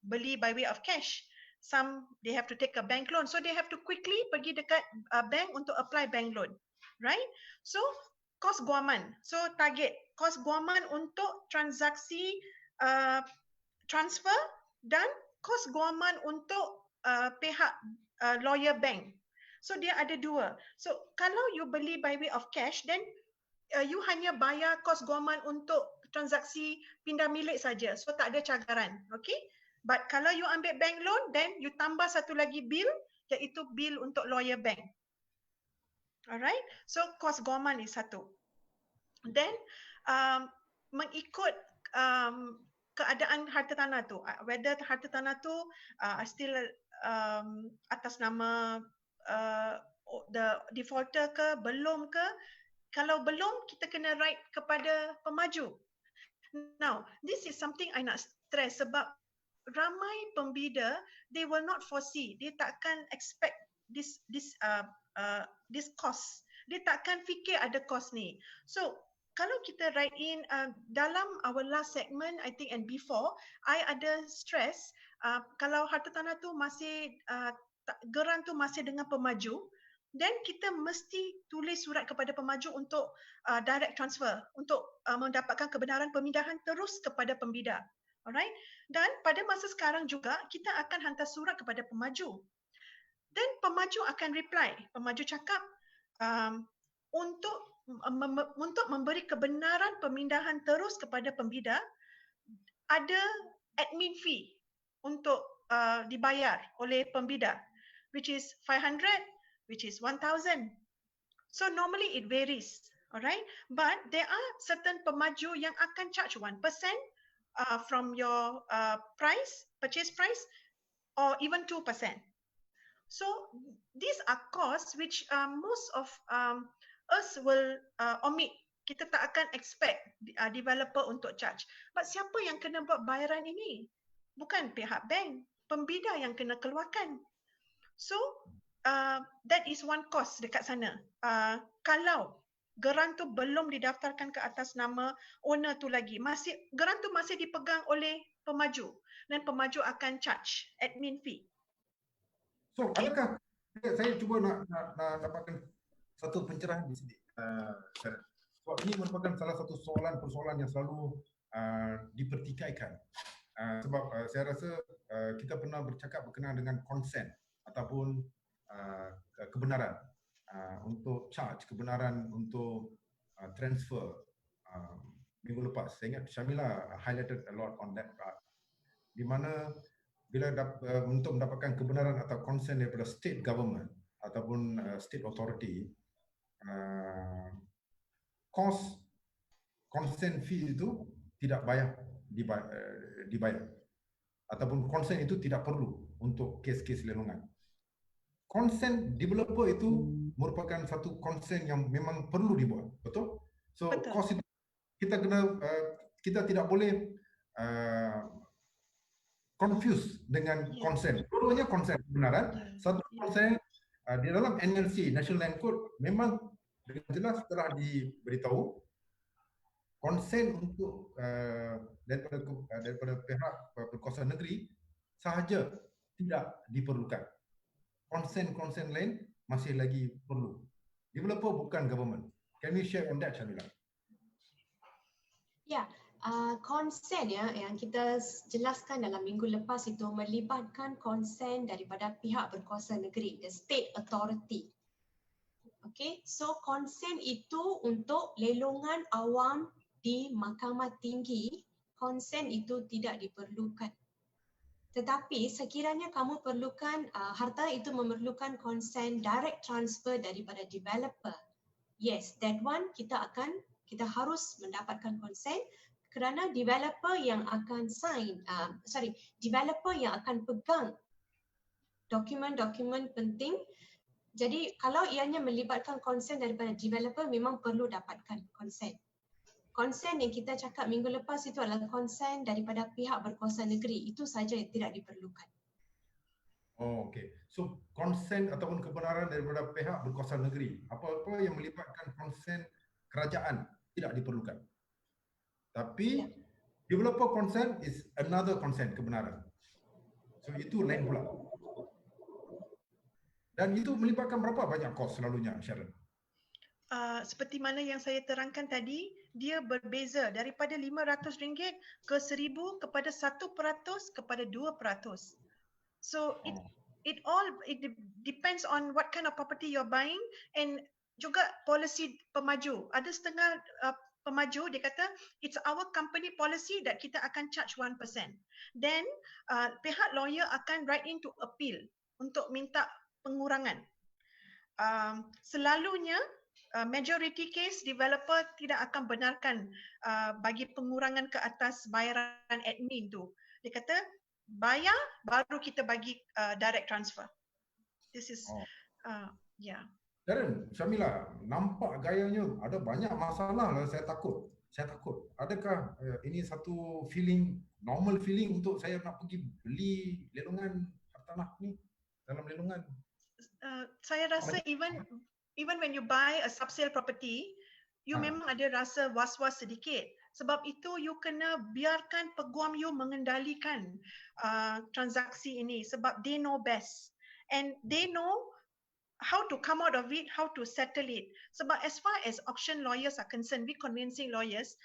beli by way of cash, some they have to take a bank loan, so they have to quickly pergi dekat bank untuk apply bank loan, right? So kos guaman, so target kos guaman untuk transaksi transfer dan kos guaman untuk pihak lawyer bank. So dia ada dua. So kalau you beli by way of cash, then you hanya bayar kos guaman untuk transaksi pindah milik saja, so tak ada cagaran, okay? But kalau you ambil bank loan, then you tambah satu lagi bill, iaitu bill untuk lawyer bank. Alright, so kos guaman is satu. Then mengikut keadaan hartanah tu, whether hartanah tu still atas nama the defaulter ke, belum ke. Kalau belum, kita kena write kepada pemaju. Now, this is something I nak stress sebab ramai pembida, they will not foresee, dia takkan expect this cost. Dia takkan fikir ada cost ni. So kalau kita write in dalam our last segment, I think, and before, I ada stress kalau hartanah tu masih geran tu masih dengan pemaju, then kita mesti tulis surat kepada pemaju untuk direct transfer, untuk mendapatkan kebenaran pemindahan terus kepada pembida. Alright? Dan pada masa sekarang juga kita akan hantar surat kepada pemaju. Dan pemaju akan reply. Pemaju cakap untuk memberi kebenaran pemindahan terus kepada pembida, ada admin fee untuk dibayar oleh pembida, which is 500, which is 1,000. So normally it varies, alright? But there are certain pemaju yang akan charge 1% from your purchase price, or even 2%. So these are costs which most of us will omit. Kita tak akan expect developer untuk charge. But siapa yang kena buat bayaran ini? Bukan pihak bank, pembida yang kena keluarkan. So that is one cost dekat sana. Kalau geran tu belum didaftarkan ke atas nama owner tu lagi, geran tu masih dipegang oleh pemaju, dan pemaju akan charge admin fee. So, adakah saya cuba nak dapatkan satu pencerahan di sini. Sebab ini merupakan salah satu persoalan yang selalu dipertikaikan. Sebab saya rasa kita pernah bercakap berkenaan dengan consent ataupun kebenaran untuk charge, kebenaran untuk transfer. Minggu lepas, saya ingat Syamila highlighted a lot on that part, di mana bila untuk mendapatkan kebenaran atau consent daripada state government ataupun state authority, cost consent fee itu tidak dibayar ataupun consent itu tidak perlu untuk kes-kes lelongan. Consent developer itu merupakan satu consent yang memang perlu dibuat, betul? So betul. Cost itu kita tidak boleh confuse dengan consent. Dua-duanya consent kebenaran. Satu consent di dalam NLC, National Land Code, memang dengan jelas telah diberitahu consent untuk daripada pihak berkuasa negeri sahaja tidak diperlukan. Consent lain masih lagi perlu. Developer bukan government. Can we share on that, Syamila? Ya, consent yang kita jelaskan dalam minggu lepas itu melibatkan consent daripada pihak berkuasa negeri, the state authority. Okay, so consent itu untuk lelongan awam di mahkamah tinggi, consent itu tidak diperlukan. Tetapi sekiranya kamu perlukan, harta itu memerlukan consent direct transfer daripada developer. Yes, that one kita harus mendapatkan consent kerana developer yang akan developer yang akan pegang dokumen-dokumen penting. Jadi kalau ianya melibatkan consent daripada developer, memang perlu dapatkan consent. Consent yang kita cakap minggu lepas itu adalah consent daripada pihak berkuasa negeri. Itu saja yang tidak diperlukan. Oh, okey. So consent ataupun kebenaran daripada pihak berkuasa negeri, apa-apa yang melibatkan consent kerajaan tidak diperlukan. Tapi developer consent is another consent kebenaran. So itu lain pula. Dan itu melibatkan berapa banyak kos selalunya, Sharon? Seperti mana yang saya terangkan tadi, dia berbeza daripada RM500 ke RM1,000 kepada 1% kepada 2%. So it depends on what kind of property you're buying, and juga policy pemaju. Ada setengah pemaju dia kata it's our company policy that kita akan charge 1%. Then pihak lawyer akan write in to appeal untuk minta pengurangan. Selalunya majority case developer tidak akan benarkan bagi pengurangan ke atas bayaran admin tu. Dia kata bayar baru kita bagi direct transfer. This is Sharon, Syamila, nampak gayanya ada banyak masalah lah, saya takut. saya takut. Adakah ini satu feeling, normal feeling untuk saya nak pergi beli lelongan hartanah ni dalam lelongan? Saya rasa even when you buy a subsale property, you memang ada rasa was-was sedikit. Sebab itu you kena biarkan peguam you mengendalikan transaksi ini sebab they know best and they know how to come out of it, how to settle it. Sebab as far as auction lawyers are concerned, we convincing lawyers,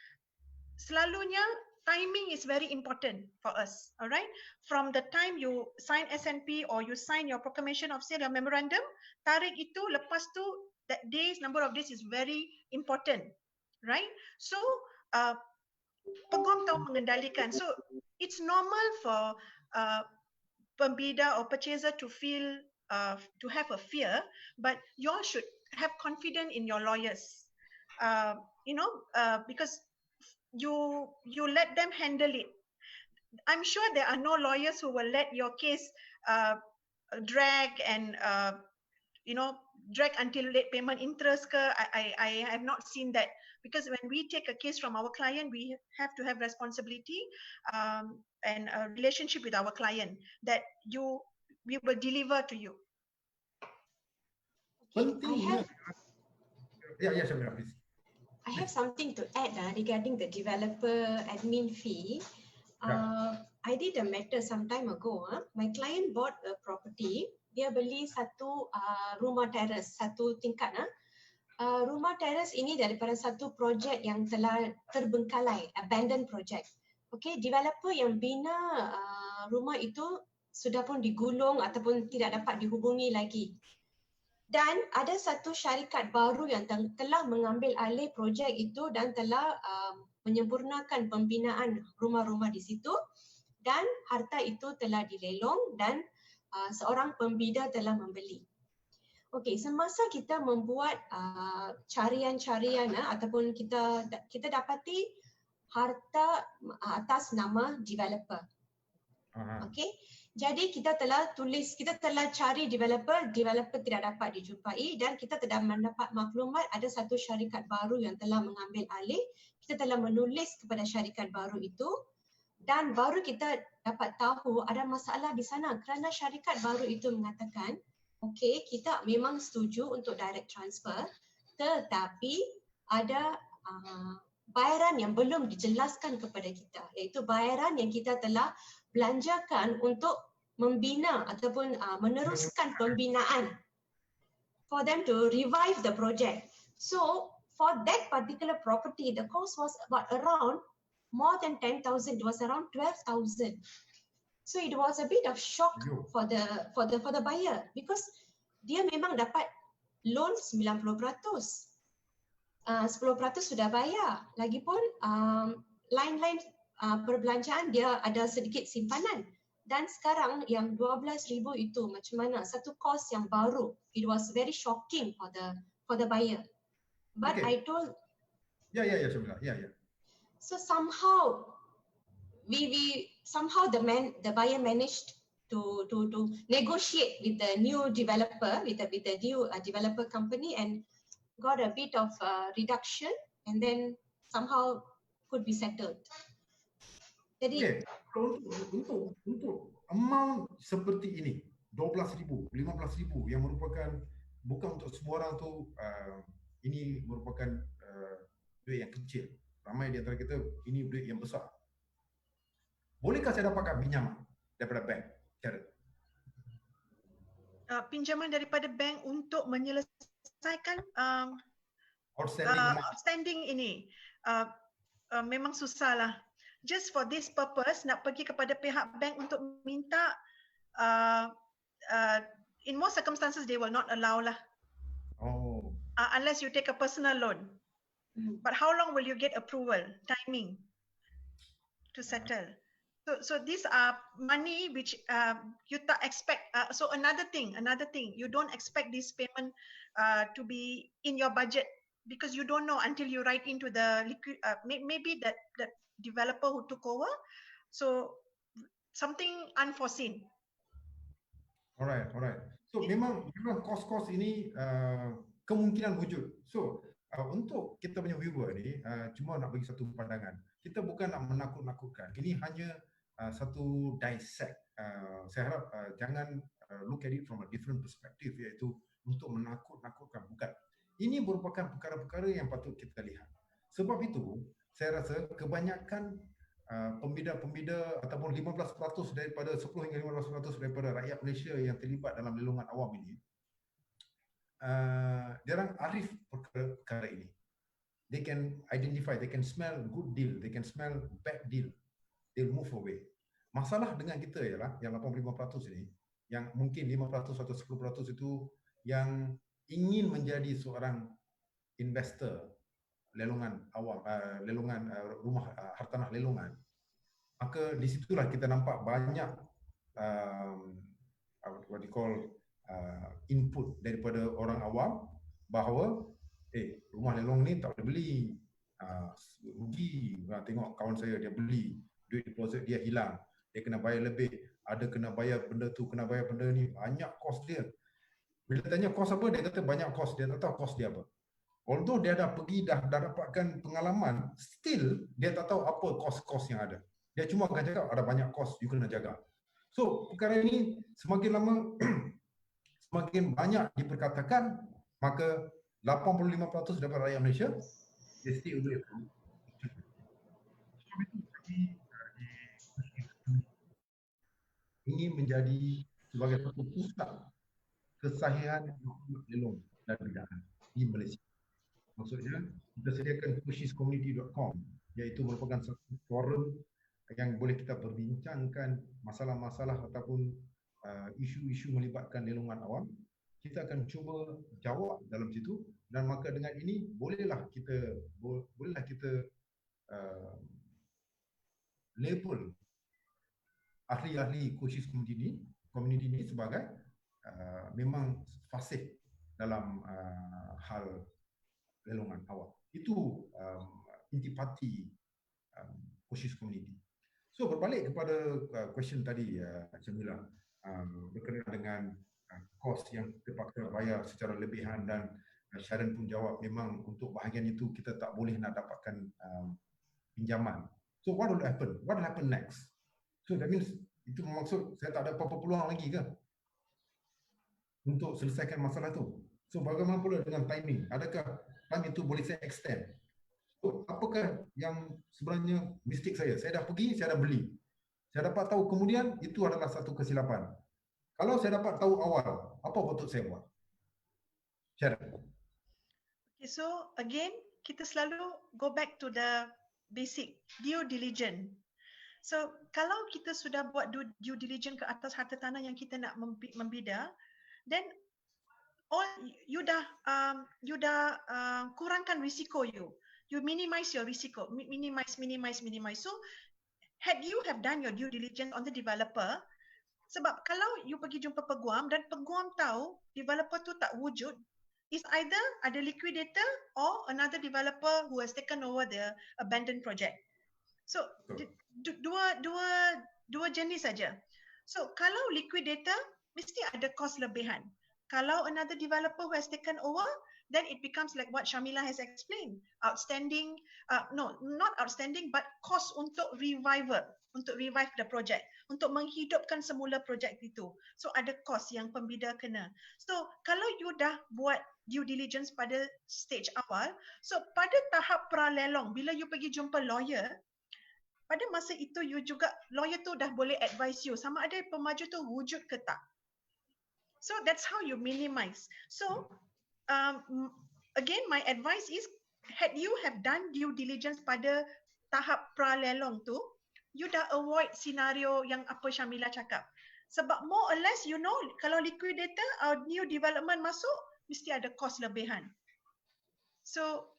selalunya timing is very important for us, alright? From the time you sign SNP or you sign your proclamation of sale, your memorandum, tarik itu lepas tu, that days, number of days is very important, right? So, peguam tahu mengendalikan. So, it's normal for pembida or purchaser to feel, to have a fear, but you all should have confidence in your lawyers, because you let them handle it. I'm sure there are no lawyers who will let your case drag and drag until late payment interest. I have not seen that, because when we take a case from our client, we have to have responsibility and a relationship with our client that we will deliver to you. Pentingnya. Syamila, please. I have something to add regarding the developer admin fee. I did a matter some time ago. My client bought a property. Dia beli satu rumah teres, satu tingkat. Rumah teres ini daripada satu projek yang telah terbengkalai, abandoned project. Okay, developer yang bina rumah itu sudah pun digulung ataupun tidak dapat dihubungi lagi. Dan ada satu syarikat baru yang telah mengambil alih projek itu dan telah menyempurnakan pembinaan rumah-rumah di situ, dan harta itu telah dilelong dan seorang pembida telah membeli. Okey, semasa kita membuat carian-carian ataupun kita dapati harta atas nama developer. Okey. Jadi kita telah cari developer tidak dapat dijumpai, dan kita telah mendapat maklumat ada satu syarikat baru yang telah mengambil alih. Kita telah menulis kepada syarikat baru itu dan baru kita dapat tahu ada masalah di sana kerana syarikat baru itu mengatakan, okey, kita memang setuju untuk direct transfer, tetapi ada bayaran yang belum dijelaskan kepada kita, iaitu bayaran yang kita telah belanjakan untuk membina ataupun meneruskan pembinaan for them to revive the project. So for that particular property, the cost was around more than 10,000. It was around 12,000. So it was a bit of shock for the buyer, because dia memang dapat loan 90%. 10% sudah bayar. Lagipun line-line perbelanjaan dia ada sedikit simpanan. Dan sekarang yang 12,000 itu macam mana? Satu kos yang baru. It was very shocking for the buyer. But I told. Syamila. So somehow the buyer managed to negotiate with the new developer, with the new developer company, and got a bit of reduction, and then somehow could be settled. Jadi untuk amount seperti ini, 12,000, 15,000 yang merupakan bukan untuk semua orang tu, ini merupakan duit yang kecil. Ramai di antara kita ini duit yang besar. Bolehkah saya dapatkan pinjaman daripada bank? Pinjaman daripada bank untuk menyelesaikan outstanding ini memang susahlah. Just for this purpose, nak pergi kepada pihak bank untuk minta, in most circumstances they will not allow lah. Unless you take a personal loan. But how long will you get approval? Timing to settle. So these are money which you tak expect. So another thing, you don't expect this payment to be in your budget, because you don't know until you write into the maybe that developer who took over. So something unforeseen. Alright. So memang kos-kos ini kemungkinan wujud. So Untuk kita punya viewer ni, cuma nak bagi satu pandangan. Kita bukan nak menakut-nakutkan. Ini hanya satu dissect. Saya harap jangan look at it from a different perspective, iaitu untuk menakut-nakutkan. Bukan. Ini merupakan perkara-perkara yang patut kita lihat. Sebab itu, saya rasa kebanyakan pembida-pembida ataupun 15% daripada 10 hingga 15% daripada rakyat Malaysia yang terlibat dalam lelongan awam ini, diorang arif perkara ini. They can identify, they can smell good deal, they can smell bad deal, they'll move away. Masalah dengan kita ialah yang 85% ini, yang mungkin 5% atau 10% itu yang ingin menjadi seorang investor lelongan awam, lelongan rumah hartanah lelongan. Maka di situlah kita nampak banyak what you call input daripada orang awam bahawa rumah lelong ni tak boleh beli, rugi. Tengok kawan saya dia beli, duit deposit dia hilang, dia kena bayar lebih, ada kena bayar benda tu, kena bayar benda ni, banyak kos dia. Bila tanya kos apa, dia kata banyak kos, dia tak tahu kos dia apa. Although dia dah pergi, dah dapatkan pengalaman, still dia tak tahu apa kos-kos yang ada. Dia cuma akan cakap ada banyak kos, you kena jaga. So perkara ini semakin lama semakin banyak diperkatakan, maka 85% daripada rakyat Malaysia they stay away from it. Ingin menjadi sebagai satu pusat kesahihan lelong dan bidaan di Malaysia. Maksudnya kita sediakan khosheecommunity.com, iaitu merupakan satu forum yang boleh kita berbincangkan masalah-masalah ataupun isu-isu melibatkan lelongan awam. Kita akan cuba jawab dalam situ, dan maka dengan ini bolehlah kita label ahli-ahli Khoshee community ini sebagai memang fasih dalam hal lelongan awam. Itu intipati Khoshee community. So berbalik kepada question tadi, Jamila, berkenaan dengan kos yang terpaksa bayar secara lebihan, dan Sharon pun jawab memang untuk bahagian itu kita tak boleh nak dapatkan pinjaman. So what will happen? What will happen next? So that means itu maksud saya tak ada apa-apa peluang lagi ke untuk selesaikan masalah tu? So bagaimana pula dengan timing? Adakah time itu boleh saya extend? So apakah yang sebenarnya mistake saya? Saya dah pergi, saya dah beli. Saya dapat tahu kemudian, itu adalah satu kesilapan. Kalau saya dapat tahu awal, apa patut saya buat? Sharon. Okay, so again, kita selalu go back to the basic due diligence. So kalau kita sudah buat due diligence ke atas harta tanah yang kita nak membida, then all you dah kurangkan risiko you. You minimize your risiko, minimize. So had you have done your due diligence on the developer, sebab kalau you pergi jumpa peguam dan peguam tahu developer tu tak wujud, is either ada liquidator or another developer who has taken over the abandoned project. So dua jenis saja. So kalau liquidator mesti ada kos lebihan. Kalau another developer who has taken over, then it becomes like what Shamila has explained, outstanding, not outstanding, but cost untuk revive the project, untuk menghidupkan semula projek itu. So ada kos yang pembida kena. So kalau you dah buat due diligence pada stage awal, so pada tahap pra-lelong, bila you pergi jumpa lawyer, pada masa itu you juga, lawyer tu dah boleh advise you sama ada pemaju tu wujud ke tak. So that's how you minimize. So again, my advice is, had you have done due diligence pada tahap pra-lelong tu, you dah avoid scenario yang apa Shamila cakap. Sebab more or less, you know, kalau liquidator or new development masuk, mesti ada kos lebihan. So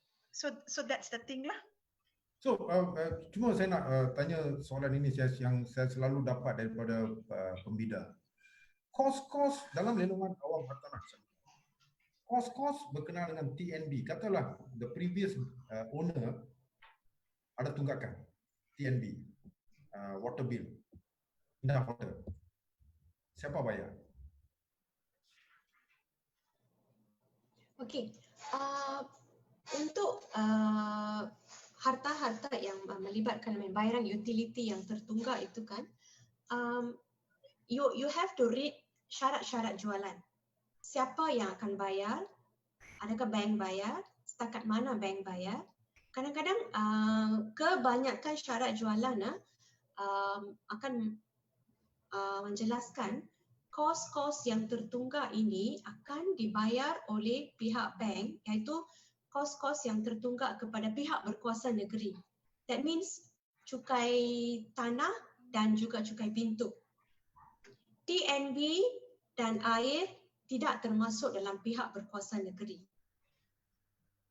that's the thing lah. So cuma saya nak tanya soalan ini yang saya selalu dapat daripada pembida. Kos-kos dalam lelongan awam hartanah, kos-kos berkenaan dengan TNB, katalah the previous owner ada tunggakan TNB, water bill, indah water, siapa bayar? Okey, Untuk harta-harta yang melibatkan bayaran utility yang tertunggak itu kan, you have to read syarat-syarat jualan. Siapa yang akan bayar? Adakah bank bayar? Setakat mana bank bayar? Kadang-kadang kebanyakan syarat jualan akan menjelaskan kos-kos yang tertunggak ini akan dibayar oleh pihak bank, iaitu kos-kos yang tertunggak kepada pihak berkuasa negeri. That means cukai tanah dan juga cukai pintu. TNB dan air tidak termasuk dalam pihak berkuasa negeri.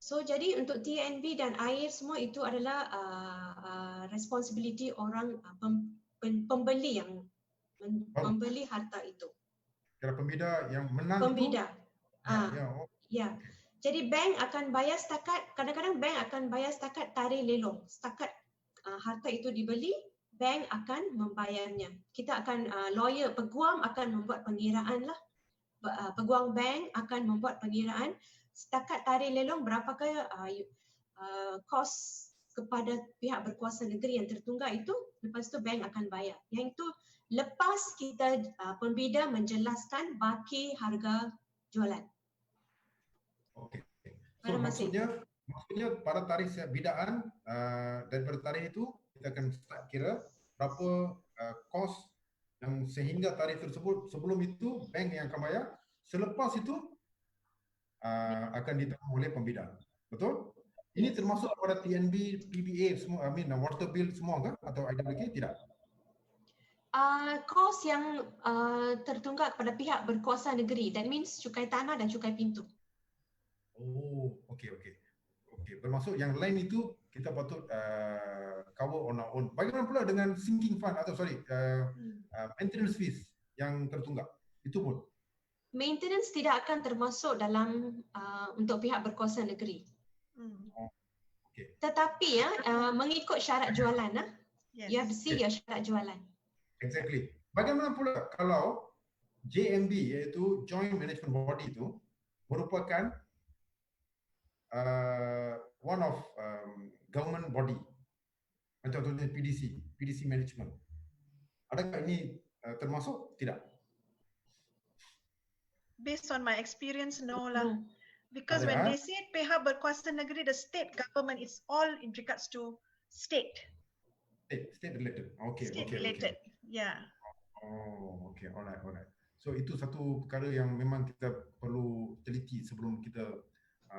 So jadi untuk TNB dan air semua itu adalah responsibility orang pembeli yang membeli harta itu. Kira pembida yang menang Pembida. itu. Ya. Jadi bank akan bayar setakat, kadang-kadang bank akan bayar setakat tarikh lelong. Setakat harta itu dibeli, bank akan membayarnya. Kita akan lawyer, peguam akan membuat pengiraan lah. Peguam bank akan membuat pengiraan setakat tarikh lelong berapakah kos kepada pihak berkuasa negeri yang tertunggak itu, lepas tu bank akan bayar. Yang itu lepas kita pembida menjelaskan baki harga jualan. Okey. So maksudnya pada tarikh bidaan daripada tarikh itu kita akan start kira berapa kos yang sehingga tarikh tersebut, sebelum itu bank yang akan bayar, selepas itu akan ditanggung oleh pembida. Betul? Ini termasuk pada TNB, PBA semua, water bill semua ke atau ada lagi tidak? Kos yang tertunggak kepada pihak berkuasa negeri, that means cukai tanah dan cukai pintu. Oh, okey. Bermaksud yang lain itu kita patut cover on our own. Bagaimana pula dengan sinking fund atau maintenance fees yang tertunggak? Itu pun Maintenance tidak akan termasuk dalam untuk pihak berkuasa negeri. Okay. Tetapi mengikut syarat jualan, you have to see your syarat jualan. Exactly. Bagaimana pula kalau JMB iaitu Joint Management Body itu merupakan one of government body, macam contohnya PDC Management. Adakah ini termasuk? Tidak. Based on my experience, no lah. Because when they say pihak berkuasa negeri, the state government is all in regards to state. State related. Okay. State related. Yeah. Oh, okay. Alright. So itu satu perkara yang memang kita perlu teliti sebelum kita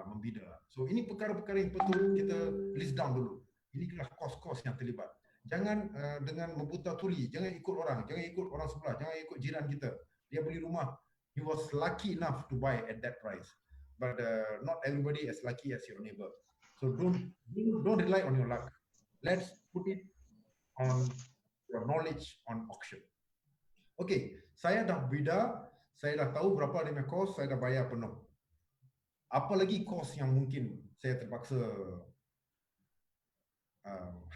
membida. So ini perkara-perkara yang perlu kita list down dulu. Inilah kos-kos yang terlibat. Jangan dengan membuta tuli, jangan ikut orang sebelah, jangan ikut jiran kita. Dia beli rumah, he was lucky enough to buy at that price. But not everybody as lucky as your neighbor. So don't rely on your luck. Let's put it on your knowledge on auction. Okay, saya dah bida, saya dah tahu berapa dia punya kos, saya dah bayar penuh. Apa lagi kos yang mungkin saya terpaksa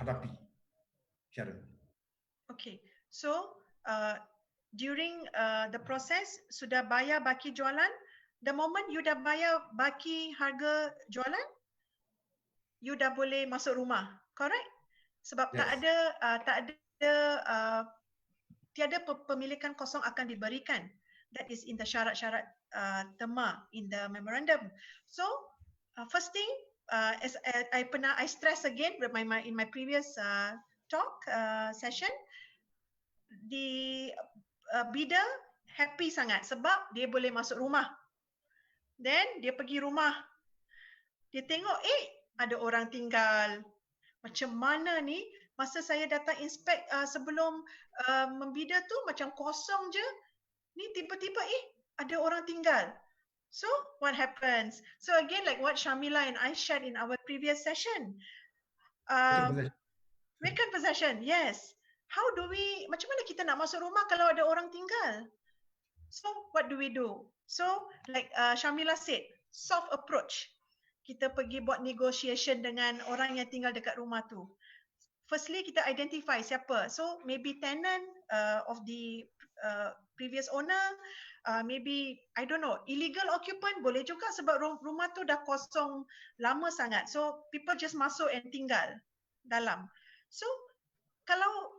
hadapi, Sharon? Okay, so during the process, sudah bayar baki jualan, the moment you dah bayar baki harga jualan, you dah boleh masuk rumah, correct? Sebab Yes. tiada pemilikan kosong akan diberikan. That is in the syarat-syarat terma in the memorandum. So first thing, as I stress again in my previous talk session, the bidder happy sangat sebab dia boleh masuk rumah. Then dia pergi rumah, dia tengok ada orang tinggal. Macam mana ni? Masa saya datang inspect sebelum membida tu macam kosong je. Ni tiba-tiba ada orang tinggal. So what happens? So again, like what Shamila and I shared in our previous session, vacant possession, yes. How do we, macam mana kita nak masuk rumah kalau ada orang tinggal? So what do we do? So like Shamila said, soft approach. Kita pergi buat negotiation dengan orang yang tinggal dekat rumah tu. firstly kita identify siapa. So maybe tenant of the previous owner, maybe I don't know, illegal occupant boleh juga sebab rumah tu dah kosong lama sangat. So people just masuk and tinggal dalam. So kalau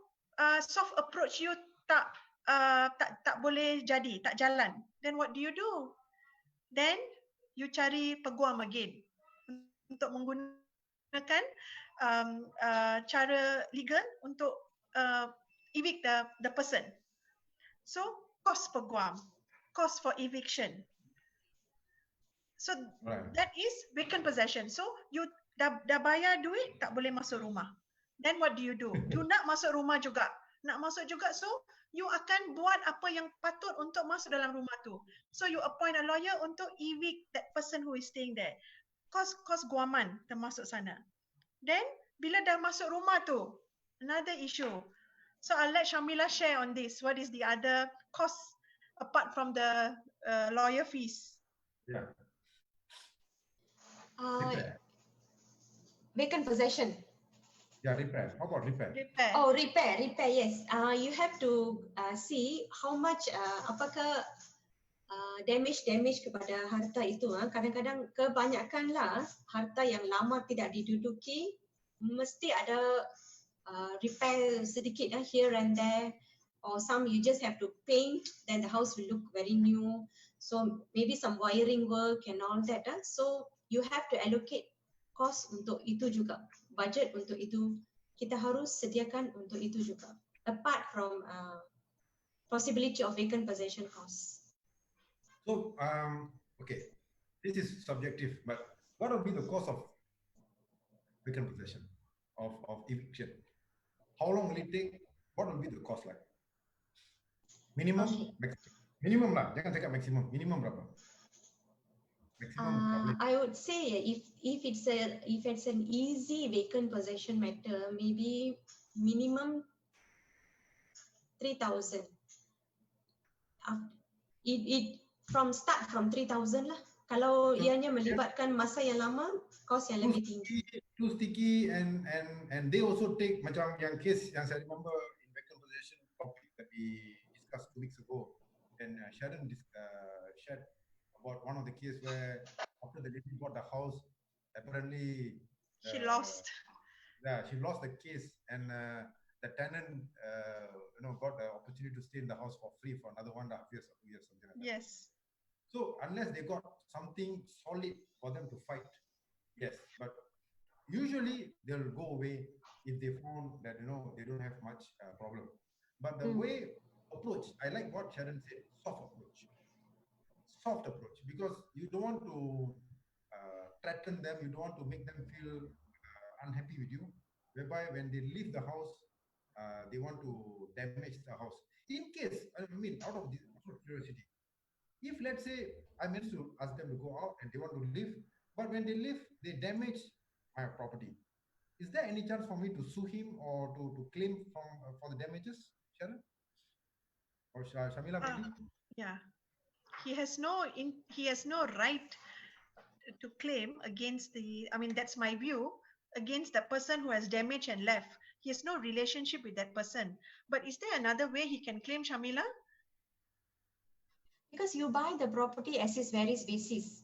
soft approach you tak boleh jadi, tak jalan, then what do you do? Then you cari peguam again untuk menggunakan cara legal untuk evict the person. So cost peguam, cost for eviction. So that is vacant possession. So you dah bayar duit, tak boleh masuk rumah. Then what do? You nak masuk rumah juga. Nak masuk juga, so you akan buat apa yang patut untuk masuk dalam rumah tu. So you appoint a lawyer untuk evict that person who is staying there. Kos guaman termasuk sana. Then bila dah masuk rumah tu, another issue. So I'll let Shamila share on this. What is the other cost apart from the lawyer fees? Yeah. Vacant possession. Yeah, repair. How about repair? Repair. Oh, repair, yes. You have to see how much, apakah damage kepada harta itu. Kadang-kadang kebanyakanlah harta yang lama tidak diduduki, mesti ada repair sedikit here and there, or some you just have to paint, then the house will look very new. So maybe some wiring work and all that. So you have to allocate cost untuk itu juga, budget untuk itu. Kita harus sediakan untuk itu juga, apart from possibility of vacant possession costs. So, okay, this is subjective, but what will be the cost of vacant possession, of eviction? How long will it take? What will be the cost like? Minimum, minimum lah, jangan cakap maximum. Minimum berapa? I would say if it's an easy vacant possession matter, maybe minimum 3,000. Start from 3,000 lah. Kalau ianya melibatkan masa yang lama, kos yang lebih tinggi. Too sticky and they also take macam yang case yang saya remember in vacant possession topic that we discussed 2 weeks ago, and Sharon shared about one of the case where after the lady bought the house, apparently she lost. Yeah, she lost the case, and the tenant got the opportunity to stay in the house for free for another 1.5 years or 2 years, something like that. Yes. So unless they got something solid for them to fight, yes, but usually they'll go away if they found that they don't have much problem. But the way approach, I like what Sharon said, soft approach, because you don't want to threaten them, you don't want to make them feel unhappy with you, whereby when they leave the house, they want to damage the house. In case, I mean, out of curiosity, if let's say I managed to ask them to go out and they want to leave, but when they leave, they damage my property, is there any chance for me to sue him or to claim for the damages, Sharon? Or Shamila, maybe? Yeah. He has no right to claim against that's my view, against the person who has damaged and left. He has no relationship with that person. But is there another way he can claim, Shamila? Because you buy the property as is various basis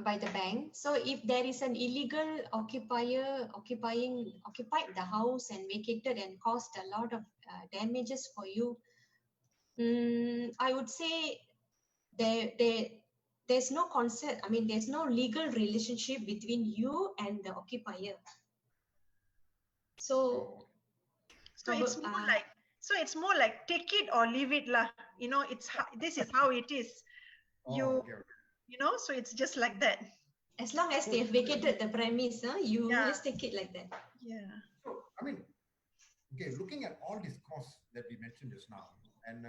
by the bank. So if there is an illegal occupier occupied the house and vacated and caused a lot of damages for you, I would say there's no concept. I mean, there's no legal relationship between you and the occupier. So it's more like take it or leave it lah. This is how it is. So it's just like that. As long as they've vacated the premise, you just take it like that. Yeah. So I mean, okay, looking at all these costs that we mentioned just now, and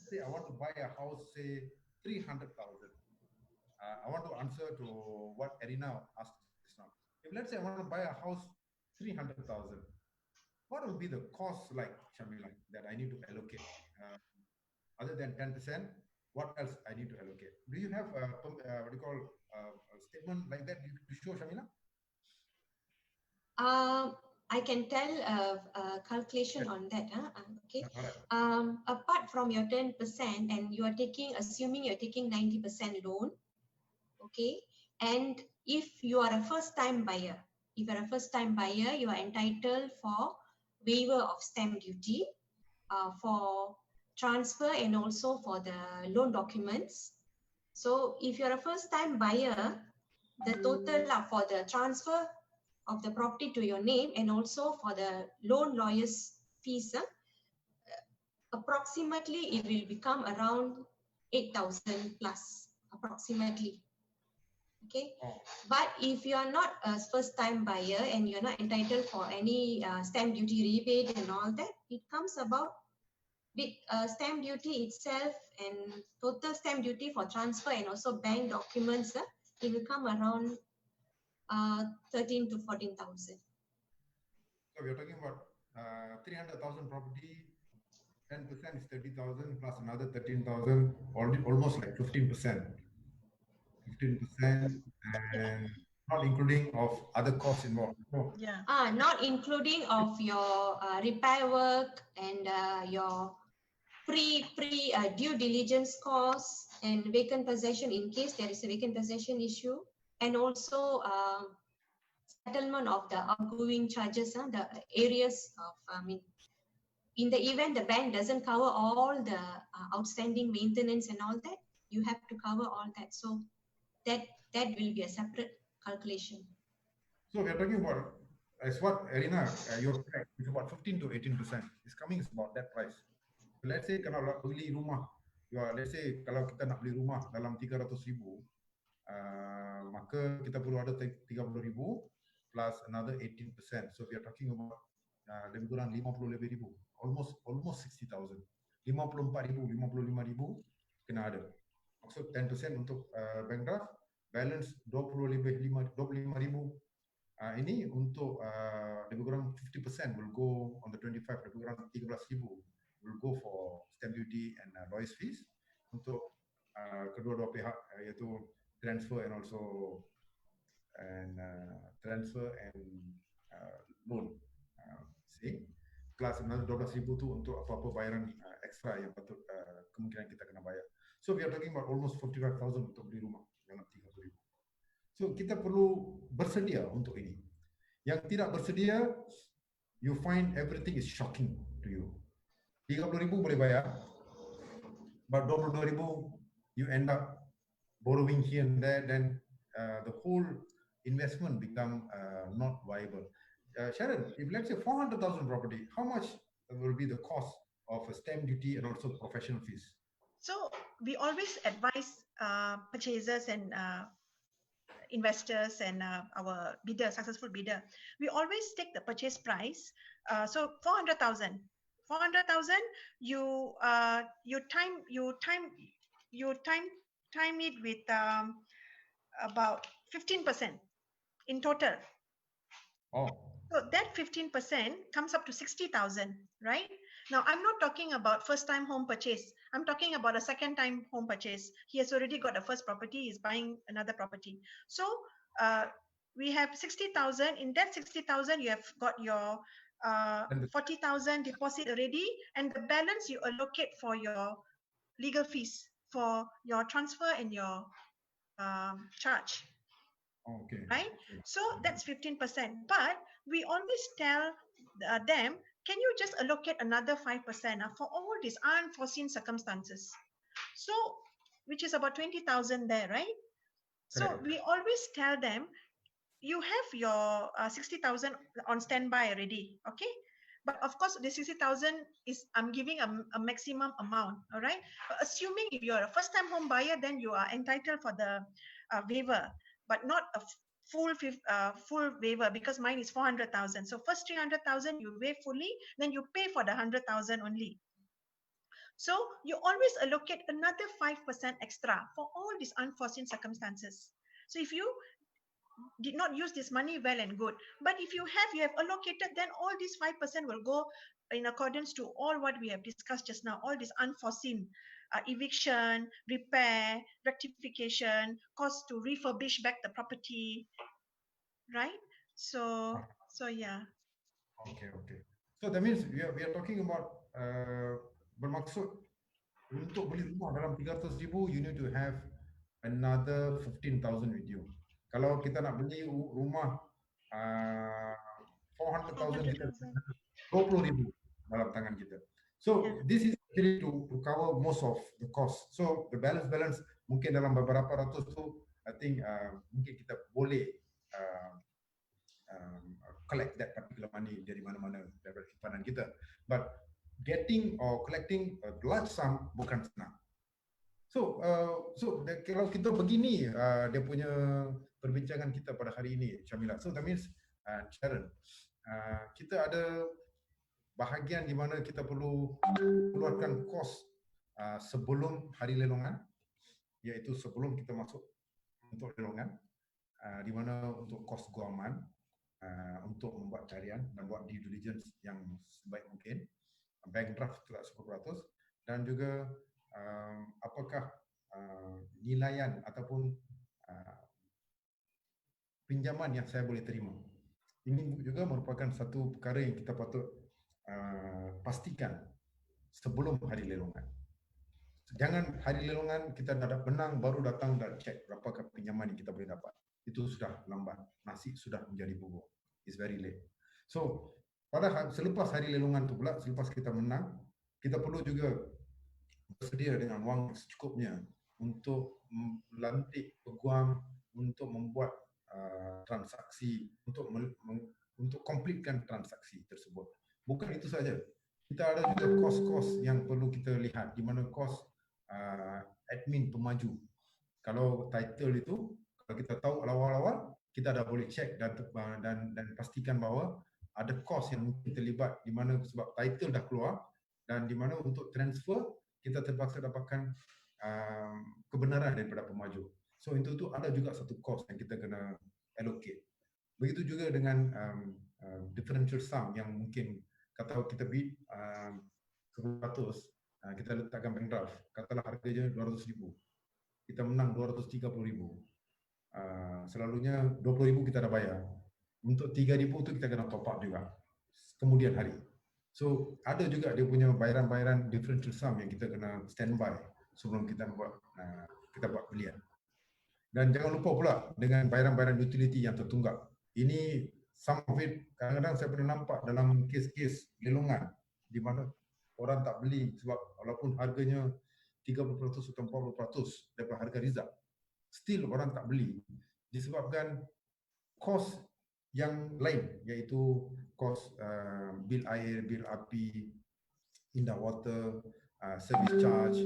say I want to buy a house, say 300,000. I want to answer to what Erina asked just now. If let's say I want to buy a house 300,000, what will be the cost like, Shamila, that I need to allocate? Other than 10%, what else I need to allocate? Do you have a statement like that to show, Shamila? I can tell a calculation on that. Okay. Alright. Apart from your 10% and you are taking, assuming you're taking 90% loan, okay, and if you are a first-time buyer, you are entitled for waiver of stamp duty for transfer and also for the loan documents. So if you're a first-time buyer, the total for the transfer of the property to your name and also for the loan lawyer's fees, approximately it will become around 8,000 plus, approximately. Okay, but if you are not a first time buyer and you're not entitled for any stamp duty rebate and all that, it comes about with stamp duty itself and total stamp duty for transfer and also bank documents, it will come around 13 to 14,000. So we are talking about 300,000 property, 10% is 30,000 plus another 13,000, almost like 15%. 15% and not including of other costs involved. So, Yeah. Not including of your repair work and your pre due diligence costs and vacant possession in case there is a vacant possession issue, and also settlement of the outgoing charges, the areas of, in the event the bank doesn't cover all the outstanding maintenance and all that, you have to cover all that. So that will be a separate calculation. so we are talking about, as what Erina, you're correct, it's about 15 to 18%. It's coming about that price. So let's say kalau nak beli rumah, let's say kalau kita nak beli rumah dalam 300,000, maka kita perlu ada 30,000 plus another 18%. So we are talking about lebih kurang 50,000, almost 60,000. 54,000, 55,000 kena ada. Maksud 10% untuk bank draft, balance 25,000. Ini untuk lebih kurang 50% will go on the 25, lebih kurang 13,000 will go for stamp duty and lawyers fees untuk kedua-dua pihak, iaitu transfer and also loan, see, plus another 12,000 tu untuk apa-apa bayaran ekstra yang patut kemungkinan kita kena bayar. So we are talking about almost 45,000 untuk beli rumah dalam 30,000. So kita perlu bersedia untuk ini. Yang tidak bersedia, you find everything is shocking to you. 30,000 boleh bayar, but 22,000 you end up borrowing here and there, then the whole investment become not viable. Sharon, if let's say 400,000 property, how much will be the cost of a stamp duty and also professional fees? So we always advise purchasers and investors and our bidder, successful bidder. We always take the purchase price. So 400,000. 400,000. You time it with about 15% in total. Oh. So that 15% comes up to 60,000, right? Now, I'm not talking about first-time home purchase. I'm talking about a second-time home purchase. He has already got a first property. He's buying another property. So we have 60,000. In that 60,000, you have got your 40,000 deposit already, and the balance you allocate for your legal fees, for your transfer and your charge. Okay. Right? So that's 15%. But we always tell them, can you just allocate another 5% for all these unforeseen circumstances? So, which is about 20,000 there, right? So Correct. we always tell them, you have your 60,000 on standby already, okay? But of course, the 60,000 is, I'm giving a maximum amount, all right? But assuming if you're a first-time home buyer, then you are entitled for the waiver, but not a full waiver, because mine is 400,000. So first 300,000 you waive fully, then you pay for the 100,000 only. So you always allocate another 5% extra for all these unforeseen circumstances. So if you did not use this money, well and good. But if you have allocated, then all these 5% will go in accordance to all what we have discussed just now, all these unforeseen eviction, repair, rectification, cost to refurbish back the property, right? So yeah. Okay. So that means we are talking about bermaksud untuk beli rumah dalam 300,000, you need to have another 15,000 with you. Kalau kita nak beli rumah 400,000, kita 20,000 dalam tangan kita. So this is actually to cover most of the cost. So the balance mungkin dalam beberapa ratus tu, I think mungkin kita boleh collect that particular money dari mana-mana daripada simpanan kita. But getting or collecting a large sum bukan senang. So kalau kita begini dia punya perbincangan kita pada hari ini, Syamila. So that means Sharon, kita ada bahagian di mana kita perlu keluarkan kos sebelum hari lelongan, iaitu sebelum kita masuk untuk lelongan, di mana untuk kos guaman, untuk membuat carian dan buat due diligence yang sebaik mungkin, bank draft juga 10%, dan juga apakah nilaian ataupun pinjaman yang saya boleh terima. Ini juga merupakan satu perkara yang kita patut pastikan sebelum hari lelongan. Jangan hari lelongan kita dah menang baru datang dan cek berapakah pinjaman yang kita boleh dapat. Itu sudah lambat, nasi sudah menjadi bubur. It's very late. So selepas hari lelongan tu pula, selepas kita menang, kita perlu juga bersedia dengan wang secukupnya untuk melantik peguam, untuk membuat transaksi, untuk komplitkan transaksi tersebut. Bukan itu saja, kita ada juga kos-kos yang perlu kita lihat, di mana kos admin pemaju. Kalau title itu, kalau kita tahu awal-awal, kita dah boleh cek dan pastikan bahawa ada kos yang mungkin terlibat, di mana sebab title dah keluar, dan di mana untuk transfer kita terpaksa dapatkan kebenaran daripada pemaju. So itu tu ada juga satu kos yang kita kena allocate. Begitu juga dengan differential sum yang mungkin kata kita bid 100, kita letakkan bank draft, katalah harganya 200,000, kita menang 230,000. Selalunya 20,000 kita dah bayar. Untuk 3,000 tu kita kena top up juga kemudian hari. So ada juga dia punya bayaran-bayaran differential sum yang kita kena standby sebelum kita buat belian. Dan jangan lupa pula dengan bayaran-bayaran utility yang tertunggak. Ini some of it kadang-kadang saya pernah nampak dalam kes-kes lelongan di mana orang tak beli sebab walaupun harganya 30% atau 40% daripada harga rizal, still orang tak beli disebabkan kos yang lain, iaitu kos bil air, bil api, indah water, service charge,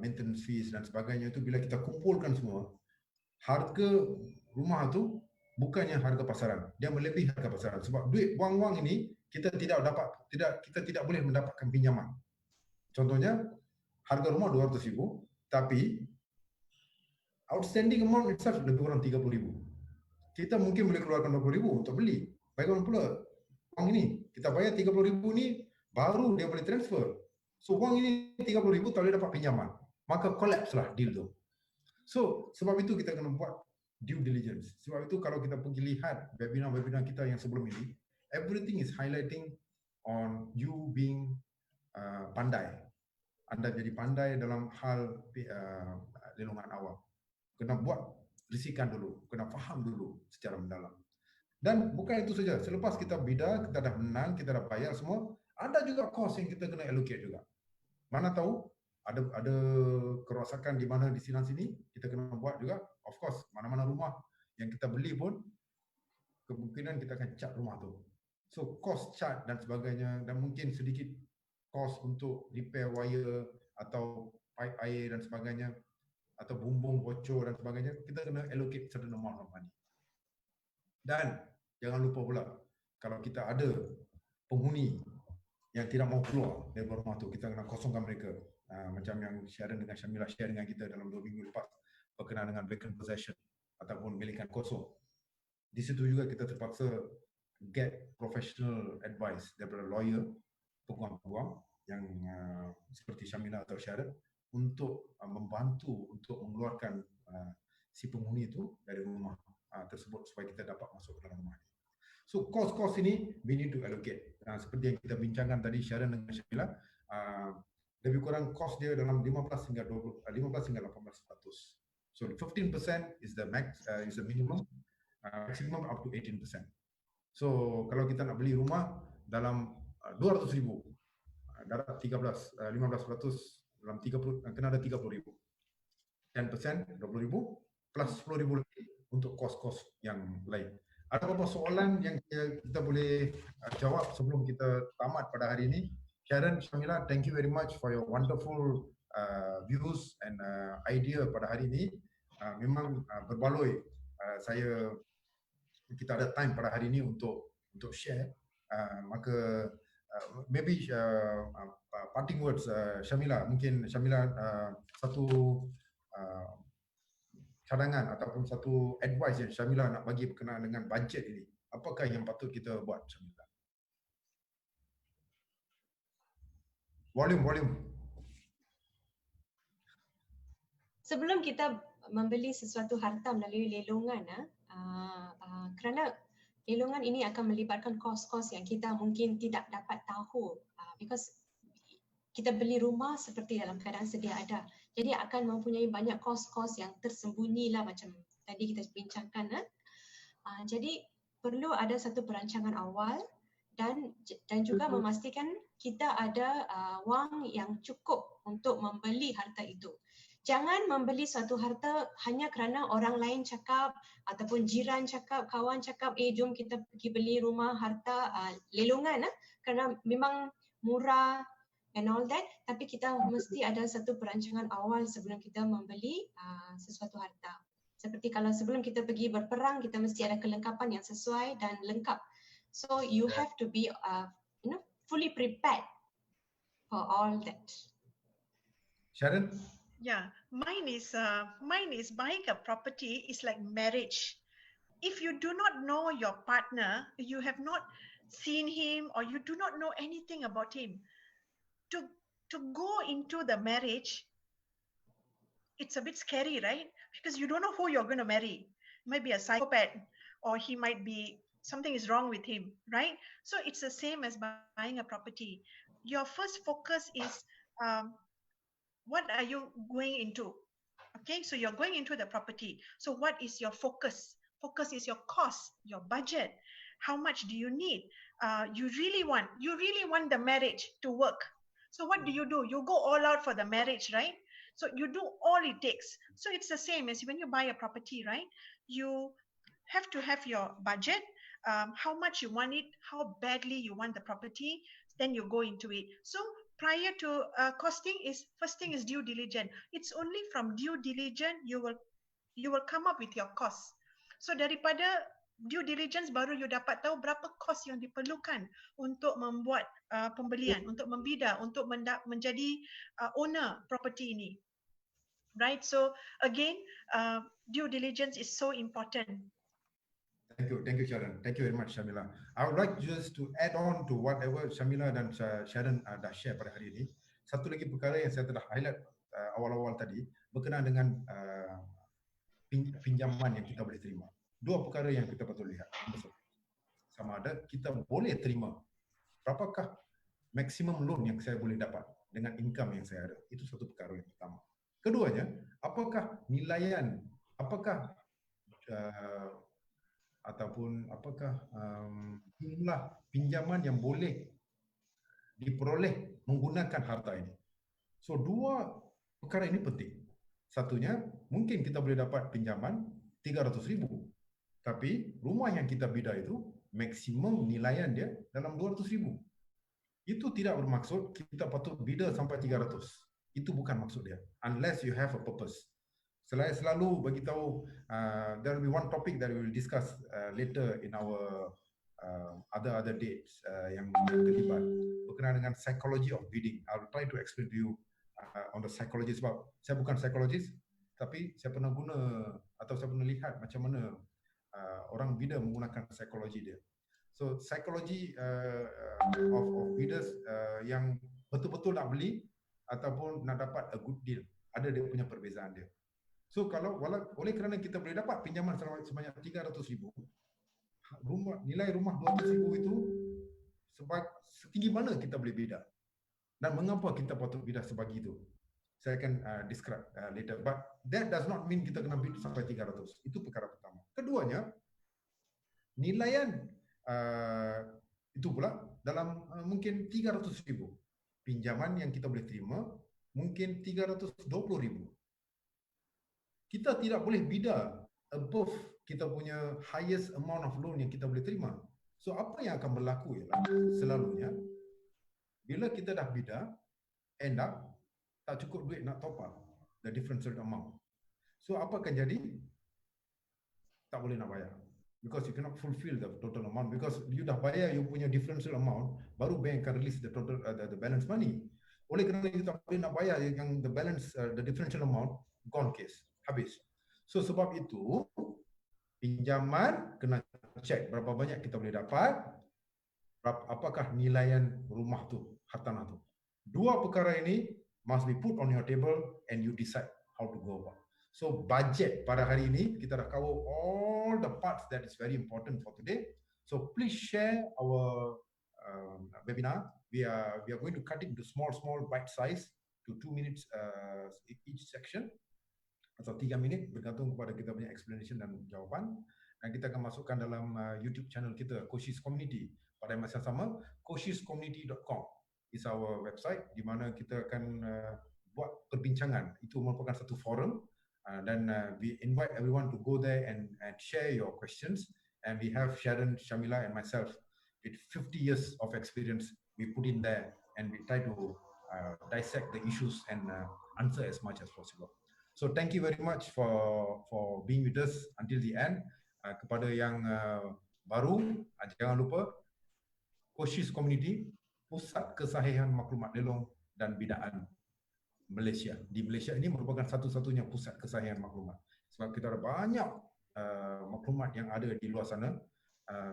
maintenance fees dan sebagainya. Itu bila kita kumpulkan semua, harga rumah tu bukannya harga pasaran, dia melebihi harga pasaran. Sebab duit wang-wang ini kita tidak boleh mendapatkan pinjaman. Contohnya harga rumah 200,000, tapi outstanding amount itself lebih kurang 30,000. Kita mungkin boleh keluarkan 20,000 untuk beli. Bagaimana pula wang ini? Kita bayar 30,000 ni baru dia boleh transfer. So wang ini 30,000 tak boleh dapat pinjaman. Maka collapse lah deal tu. So sebab itu kita kena buat due diligence. Sebab itu kalau kita pergi lihat webinar-webinar kita yang sebelum ini, everything is highlighting on you being pandai. Anda jadi pandai dalam hal lelongan awal. Kena buat risikan dulu, kena faham dulu secara mendalam. Dan bukan itu saja, selepas kita bida, kita dah menang, kita dah bayar semua, ada juga kos yang kita kena allocate juga. Mana tahu ada kerosakan di mana di sini, kita kena buat juga. Of course, mana-mana rumah yang kita beli pun kemungkinan kita akan cat rumah tu. So cost cat dan sebagainya, dan mungkin sedikit cost untuk repair wire atau pipe air dan sebagainya, atau bumbung bocor dan sebagainya, kita kena allocate certain amount of money. Dan jangan lupa pula, kalau kita ada penghuni yang tidak mau keluar dari rumah tu, kita kena kosongkan mereka. Macam yang Sharon dengan Syamila share dengan kita dalam 2 minggu lepas berkenaan dengan vacant possession ataupun milikan kosong. Di situ juga kita terpaksa get professional advice daripada lawyer, peguam-peguam yang seperti Syamila atau Sharon, untuk membantu untuk mengeluarkan si penghuni itu dari rumah tersebut supaya kita dapat masuk ke dalam rumah. So kos-kos ini we need to allocate. Seperti yang kita bincangkan tadi Sharon dengan Syamila, lebih kurang kos dia dalam 15 hingga 18%. So 15% is the max, is the minimum, maximum up to 18%. So kalau kita nak beli rumah dalam 200,000, darat 15% dalam 30, kena ada 30,000. 10% 20,000 plus 10,000 lebih untuk kos-kos yang lain. Ada beberapa soalan yang kita boleh jawab sebelum kita tamat pada hari ini. Sharon, Syamila, thank you very much for your wonderful views and idea pada hari ini. Memang berbaloi kita ada time pada hari ini untuk share. Maka maybe parting words, Syamila, mungkin Syamila satu cadangan ataupun satu advice yang Syamila nak bagi berkenaan dengan bajet ini. Apakah yang patut kita buat, Syamila? Volume. Sebelum kita membeli sesuatu harta melalui lelongan, kerana lelongan ini akan melibatkan kos-kos yang kita mungkin tidak dapat tahu, because kita beli rumah seperti dalam keadaan sedia ada. Jadi akan mempunyai banyak kos-kos yang tersembunyi lah, macam tadi kita bincangkan. Jadi perlu ada satu perancangan awal dan juga memastikan kita ada wang yang cukup untuk membeli harta itu. Jangan membeli suatu harta hanya kerana orang lain cakap ataupun jiran cakap, kawan cakap, jom kita pergi beli rumah harta lelongan, kerana memang murah and all that, tapi kita mesti ada satu perancangan awal sebelum kita membeli sesuatu harta. Seperti kalau sebelum kita pergi berperang, kita mesti ada kelengkapan yang sesuai dan lengkap. So you have to be fully prepared for all that. Sharon? Yeah, mine is buying a property is like marriage. If you do not know your partner, you have not seen him or you do not know anything about him, to go into the marriage, it's a bit scary, right? Because you don't know who you're going to marry. He might be a psychopath, or he might be, something is wrong with him, right? So it's the same as buying a property. Your first focus is, what are you going into? Okay, so you're going into the property. So what is your focus? Focus is your cost, your budget. How much do you need? You really want the marriage to work. So what do? You go all out for the marriage, right? So you do all it takes. So it's the same as when you buy a property, right? You have to have your budget, how much you want it, how badly you want the property, then you go into it. So prior to costing, first thing is due diligence. It's only from due diligence you will come up with your cost. So daripada due diligence baru you dapat tahu berapa kos yang diperlukan untuk membuat pembelian, untuk membida, untuk menjadi owner property ini. Right? So again, due diligence is so important. Thank you, Sharon. Thank you very much, Syamila. I would like just to add on to whatever Syamila dan Sharon dah share pada hari ini. Satu lagi perkara yang saya telah highlight awal-awal tadi berkenaan dengan pinjaman yang kita boleh terima. Dua perkara yang kita patut lihat. Sama ada kita boleh terima berapakah maksimum loan yang saya boleh dapat dengan income yang saya ada. Itu satu perkara yang pertama. Keduanya, apakah nilaian, apakah jumlah pinjaman yang boleh diperoleh menggunakan harta ini. So dua perkara ini penting. Satunya, mungkin kita boleh dapat pinjaman 300,000, tapi rumah yang kita bida itu maksimum nilaian dia dalam 200,000. Itu tidak bermaksud kita patut bida sampai 300. Itu bukan maksud dia. Unless you have a purpose. Saya selalu bagi tahu, there will be one topic that we will discuss later in our other dates yang terlibat berkenaan dengan psychology of bidding. I will try to explain to you on the psychology, sebab saya bukan psychologist, tapi saya pernah guna atau saya pernah lihat macam mana orang bidder menggunakan psikologi dia. So psychology of bidders yang betul-betul nak beli ataupun nak dapat a good deal, ada dia punya perbezaan dia. So kalau oleh kerana kita boleh dapat pinjaman sebanyak 300,000, nilai rumah 200,000 itu setinggi mana kita boleh bida dan mengapa kita patut bida sebagi itu. Saya akan describe later. But that does not mean kita kena bid sampai 300. Itu perkara pertama. Keduanya, nilaian itu pula dalam mungkin 300,000. Pinjaman yang kita boleh terima mungkin 320,000. Kita tidak boleh bida above kita punya highest amount of loan yang kita boleh terima. So apa yang akan berlaku ialah selalunya bila kita dah bida, end up tak cukup duit nak top up the differential amount. So apa akan jadi? Tak boleh nak bayar. Because you cannot fulfill the total amount. Because you dah bayar you punya differential amount, baru bank akan release the total the balance money. Oleh kerana you tak boleh nak bayar yang the balance the differential amount, gone case, habis. So sebab itu pinjaman kena check berapa banyak kita boleh dapat, apakah nilaian rumah tu, hartanah tu. Dua perkara ini must be put on your table and you decide how to go about. So budget pada hari ini kita dah cover all the parts that is very important for today. So please share our webinar. We are going to cut it into small bite size to 2 minutes each section atau 3 minit bergantung kepada kita punya explanation dan jawapan. Dan kita akan masukkan dalam YouTube channel kita Khoshee's Community. Pada masa yang sama, khosheescommunity.com is our website di mana kita akan buat perbincangan. Itu merupakan satu forum dan we invite everyone to go there and share your questions. And we have Sharon, Shamila and myself with 50 years of experience we put in there and we try to dissect the issues and answer as much as possible. So thank you very much for being with us until the end. Kepada yang baru, jangan lupa Khoshee's Community, pusat kesahihan maklumat lelong dan bidaan Malaysia. Di Malaysia ini merupakan satu-satunya pusat kesahihan maklumat. Sebab kita ada banyak maklumat yang ada di luar sana,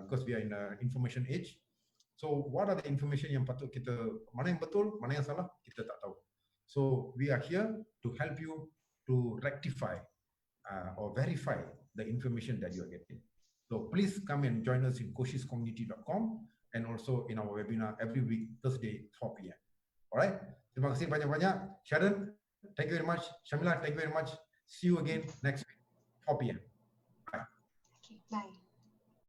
because we are in an information age. So what are the information yang patut kita, mana yang betul, mana yang salah, kita tak tahu. So we are here to help you to rectify or verify the information that you are getting. So please come and join us in khosheescommunity.com and also in our webinar every week, Thursday, 4 p.m. Alright, terima kasih banyak-banyak. Sharon, thank you very much. Shamila, thank you very much. See you again next week, 4 p.m. Bye. Okay, bye.